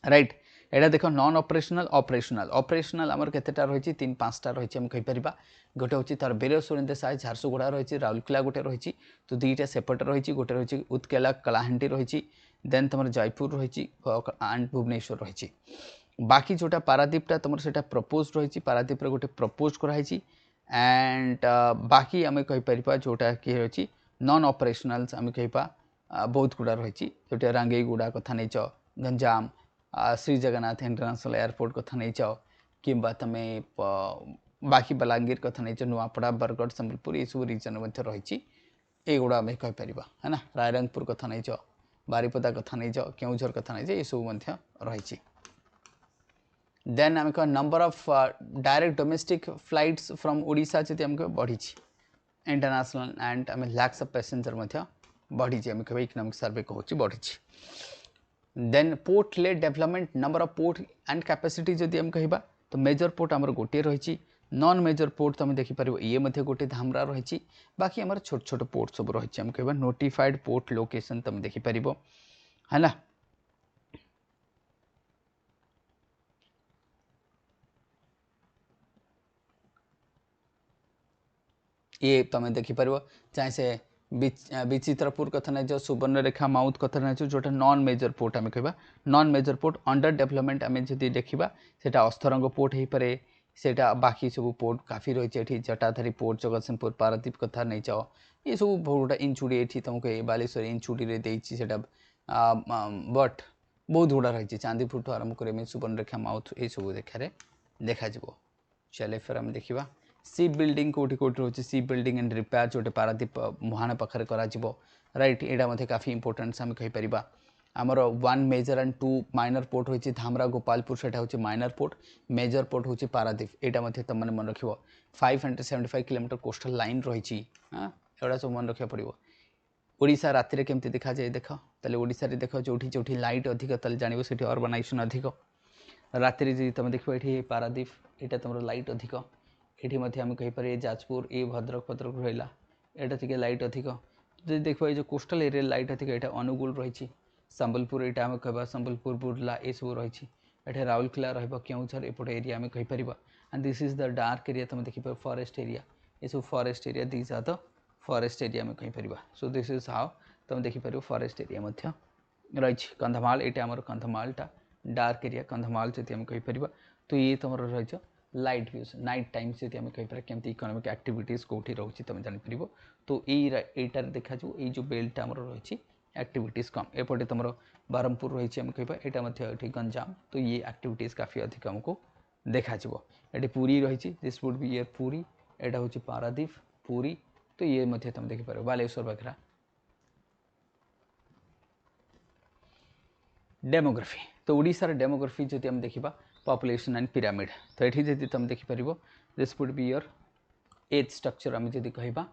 राइट एटा देख नॉन ऑपरेशनल ऑपरेशनल ऑपरेशनल आमर केतेटा रही 3-5टा रही आम कहीपर गोटे हूँ तार बेरसुरेंद्र साई झारसुगुड़ा रही राउरकेला गोटे रही तो दुईटा सेपटे रही गोटे रही उत्केला कलाहांडी रही देन तुम जयपुर रही एंड भुवनेश्वर रही बाकी जोटा पारादीपटा तुम से प्रपोज रही पारादीप गोटे प्रपोज कराई एंड बाकी आम कहीपर जोटा कि रही नॉन ऑपरेशनल्स आम कह बहुत गुड़ा रही जोटा रांगईगुड़ा कथा नहीं गंजाम श्री जगन्नाथ इंटरनेशनल एयरपोर्ट कथा नहीं कि तुम्हें बाकी बलांगीर कथा नहीं नुआपड़ा बरगढ़ संबलपुर ये सब रिजन रही युवा आम कहीपर है ना रायरंगपुर कथा नहीं बारिपदा कथा नहीं केउझर कथा नहीं ये सब रही देन आम कह number of direct domestic flights from Odisha जी आम बढ़ी इंटरनेशनल एंड आम लैक्स ऑफ पैसेंजर बढ़ी आम कह इकोनॉमिक सर्वे कहूँ बढ़ी then port led development number of port and capacity जदि आम कह तो मेजर पोर्ट आमर गोटे रही नॉन मेजर पोर्ट तुम देखिपर ये गोटे धामरा रही बाकी आम छोट छोट पोर्ट सब रही आम कह नोटिफाइड पोर्ट लोकेशन तुम देखिपर है ना ये तुम देखिपर चाहे से विचित्रपुर कथा नहीं जो सुवर्णरेखा माउथ कथा नहीं जोटा नॉन मेजर पोर्ट आम कह non major port under development आम जब देखा से अस्तरंग पोर्ट हो पारे सेटा बाकी सब पोर्ट काफ़ी रही जटाधारी पोर्ट जगतसिंहपुर पारादीप कथा नहीं जाओ ये सब बहुत इंचुड़ी ये तुमको बालेश्वर इंचुड़ी से बट बहुत गुड़ा रही चांदीपुर ठूँ आरंभ कर सुवर्णरेखा माउथ ये सब देखा चले फिर आम देखा सी बिल्डिंग कौटी कौटी रोचे सी बिल्डिंग एंड रिपेयर जोटे पारादीप मुहाण पाखे राइट यहाँ काफ़ी इंपोर्टेंस आम कहीपर आमर 1 मेजर एंड 2 माइनर पोर्ट होची धामरा गोपालपुर से हूँ माइनर पोर्ट मेजर पोर्ट हूँ पारादीप यहाँ तुम मैंने मन रख 575 किलोमीटर कोस्टल लाइन रही हाँ एगुड़ा सब मन रखा पड़ो ओडिशा राति केमती देखा जाए देख ताले ओडिशा देख जो जो लाइट अधिक जान से अर्बानाइजेशन अधिक राति तुम देख ये पारादीप यहाँ तुम लाइट अधिक ये आम कहीपर जाजपुर ये भद्रक रहा यहाँ टे लाइट अधिक जो देख ये कोस्टल एरिया लाइट अधिक यहाँ अनुगुल रही संबलपुर यहाँ आम कह संबलपुर बुर्ला ये सब रही ये राउरकेला केउझर एपट एरिया आम कहीपर and this is the dark area तुम देखिपर फॉरेस्ट एरिया ये सब forest area this are the forest area आम कहीपर सो दिस इज हाउ तुम देखिपर फॉरेस्ट एरिया रही कंधमाल ये आम कंधमालटा डार्क एरिया कंधमाल जब आम कहीपर तो ये तुम रही लाइट व्यूज नाइट टाइम से आम कहीपर केमती इकोनॉमिक एक्टिविटीज कौटी रोचे तुम जापर तो यहीटार देखा ये जो बेल्ट आम रही एक्टिविटीज कम एपटे तुम बारमपुर रही आम कह यहाँ गंजाम तो ये एक्टिविटीज काफ़ी अधिक आमको देखा ये पुरी रही this would be year Puri यहाँ हूँ पारादीप पुरी तो ये तुम देखिपर बालेश्वर बघरा डेमोग्राफी तो ओडिशार डेमोग्राफी जब आम देखा पॉपुलेशन एंड पिरामिड तो ये जब तुम देखिपर this would be year age structure आम जब कह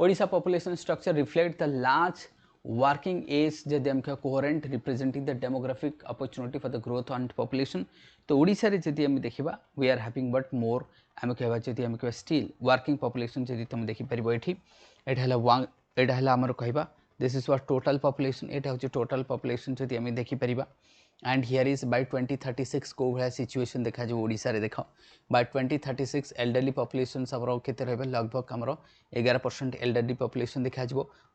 Odisha population structure reflect the large working age जदि आम coherent representing the demographic opportunity for the growth and population तो ओडिशा रे जदि आम देखा we are having but more आम कह जदि आम कह स्टिल वर्किंग पॉपुलेशन जदि तुम देखिपर ये आमर कह this is what total population यहाँ हूँ टोटल पॉपुलेशन जदि आम देखिपर एंड हियर इज बाय 2036 को भाया सिचुएशन देखा जो ओडिशा रे देख बाय 2036 एल्डरली पॉपुलेशन सब केते रहे लगभग आमर 11% एल्डरली पॉपुलेशन देखा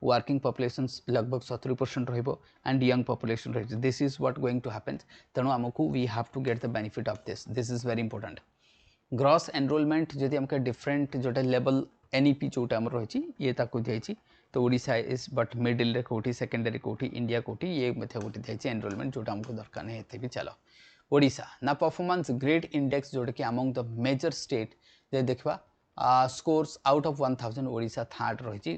वर्किंग पॉपुलेशन लगभग 70% रहिबो एंड यंग पॉपुलेशन रही this is what going to happen तेणु आमको we have to get the benefit of this is very important gross enrolment जदि आमके डिफरेंट जोटा लेवल एनईपी जोटा आम रही ये दिखाई तो ओडिशा इज बट मिडिल रे कौटी सेकेंडरी कौटी इंडिया कौटी ये गोटे दिखाई एनरोलमेंट जोटा आमको दरकार नहीं एते भी चलो ओडिशा ना परफॉर्मेंस ग्रेड इंडेक्स जोटा कि अमंग द मेजर स्टेट जे देखा scores out of 1000 Odisha third रही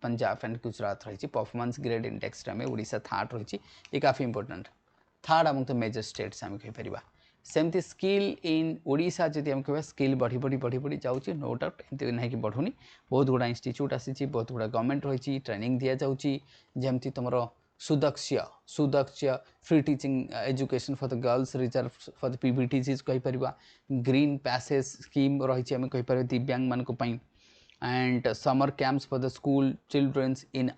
पंजाब एंड गुजरात रही परफॉर्मेंस ग्रेड इंडेक्स में ओडिशा थर्ड रही ये काफ़ी important third among the major states आम कहीपर सेमती स्किल इन ओडिशा जदि हम कह स्किल बढ़ी बढ़ी बढ़ी बढ़ी जाऊँगी नो डाउट एमती ना कि बढ़ुनी बहुत गुड़ा इन्स्टिट्यूट आसी बहुत गुड़ा गवर्नमेंट रही ट्रेनिंग दि जाऊँगी जमती तुम Sudakshya Sudakshya free teaching education for the girls reserve for the PVTGs कहीपर ग्रीन पैसेज स्कीम रही आम कहीपर दिव्यांग मानी and summer camps for the school childrens in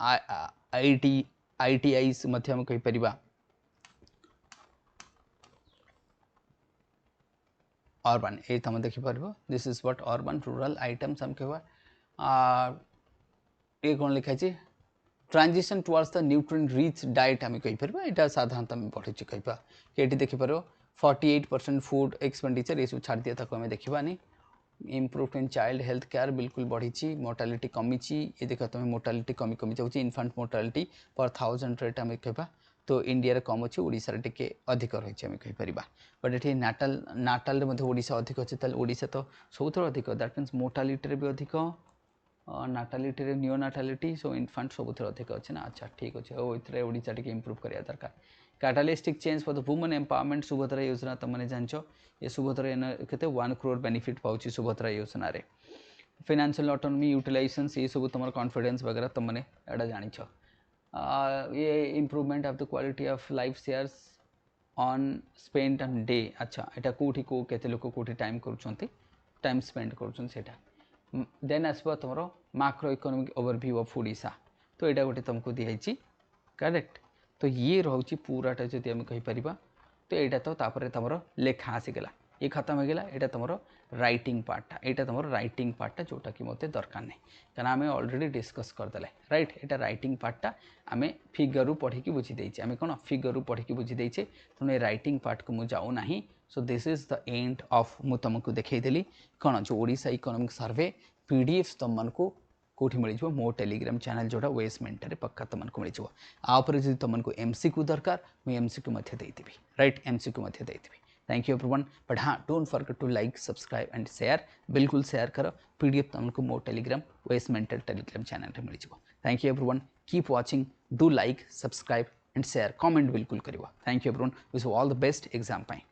ITIs कहीपर अर्बन ये तुम देखिपर this is what urban rural items हम कहवा ये कौन लिखाई transition towards the nutrient rich diet आम कहीपर यहाँ साधारणतः आम पढ़ी कहवा कि देखिपर 48% फूड एक्सपेंडिचर ये सब छाड़ दिया ताको आम देखा improve in child health care बिल्कुल बढ़ी मोर्टालिटी कमी ये देख तुम मोर्टालिटी कमी कमी जाऊँगी इनफांट मोर्टालिटी पर 1000 रेट आम कहवा तो इंडिया कम अच्छे ओडिशा टे अधिक रही आम कहीपर बट ये नाटाल ओडिशा अधिक अच्छे ओडिशा तो सब अधिक दैट मीन्स मोर्टालिटी भी अधिक नाटालिटी नियो नाटालिटी सो इनफांट सब अधिक अच्छे ना अच्छा ठीक अच्छे ये ओडिशा टे इम्प्रूव करा दरकार catalytic change for the women empowerment Subhadra योजना तुमने जानच ये सुभद्रा के 1 crore बेनिफिट पाँच सुभद्रा योजना रे फाइनेंशियल ऑटोनॉमी यूटिलाइजेशन ये सब तुम कॉन्फिडेंस वगैरह तुमने एटा जानिछ ये improvement of the quality of life shares on spend on day अच्छा यहाँ कौटी केते लोक कौटी टाइम करुँच टाइम स्पेंड करा देन आसब तुम macro economic overview of Odisha तो यहाँ गोटे तुमको दिखाई करेक्ट तो ये रोचे पूराटा जब आम कहीपर तो यहाँ तो तापर तुम लेखा आसीगला ये खत्म हो गला यहाँ तुम राइटिंग पार्टा यहाँ तुम राइटिंग पार्टा जोटा कि मत दरकार नहीं क्या आम ऑलरेडी डिस्कस करदे राइट यहाँ राइटिंग पार्टा आम फिगर रू पढ़ी बुझीदे आम कौन फिगर रू पढ़ी बुझीदे तेणु ये राइटिंग पार्ट को मुझे जाऊना so this is the end of मु तुमको देखईदेली कौन जो ओडिशा इकोनॉमिक सर्वे PDF तुमको कौटी मिल मो टेलीग्राम चैनल जोटा वेस्ट मेंटर पक्का तुमको मिल जाऊपर जो तुमको MCQ दरकार मुझे MCQ देदेवी राइट MCQ देदेवी थैंक यू एवरीवन बट हाँ don't forget to like subscribe and share बिल्कुल शेयर कर PDF तुमको मो Telegram west mentor Telegram channel मिल जाए thank you everyone keep watching do like subscribe and share comment बिल्कुल करियो thank you everyone wish all the best exam pi.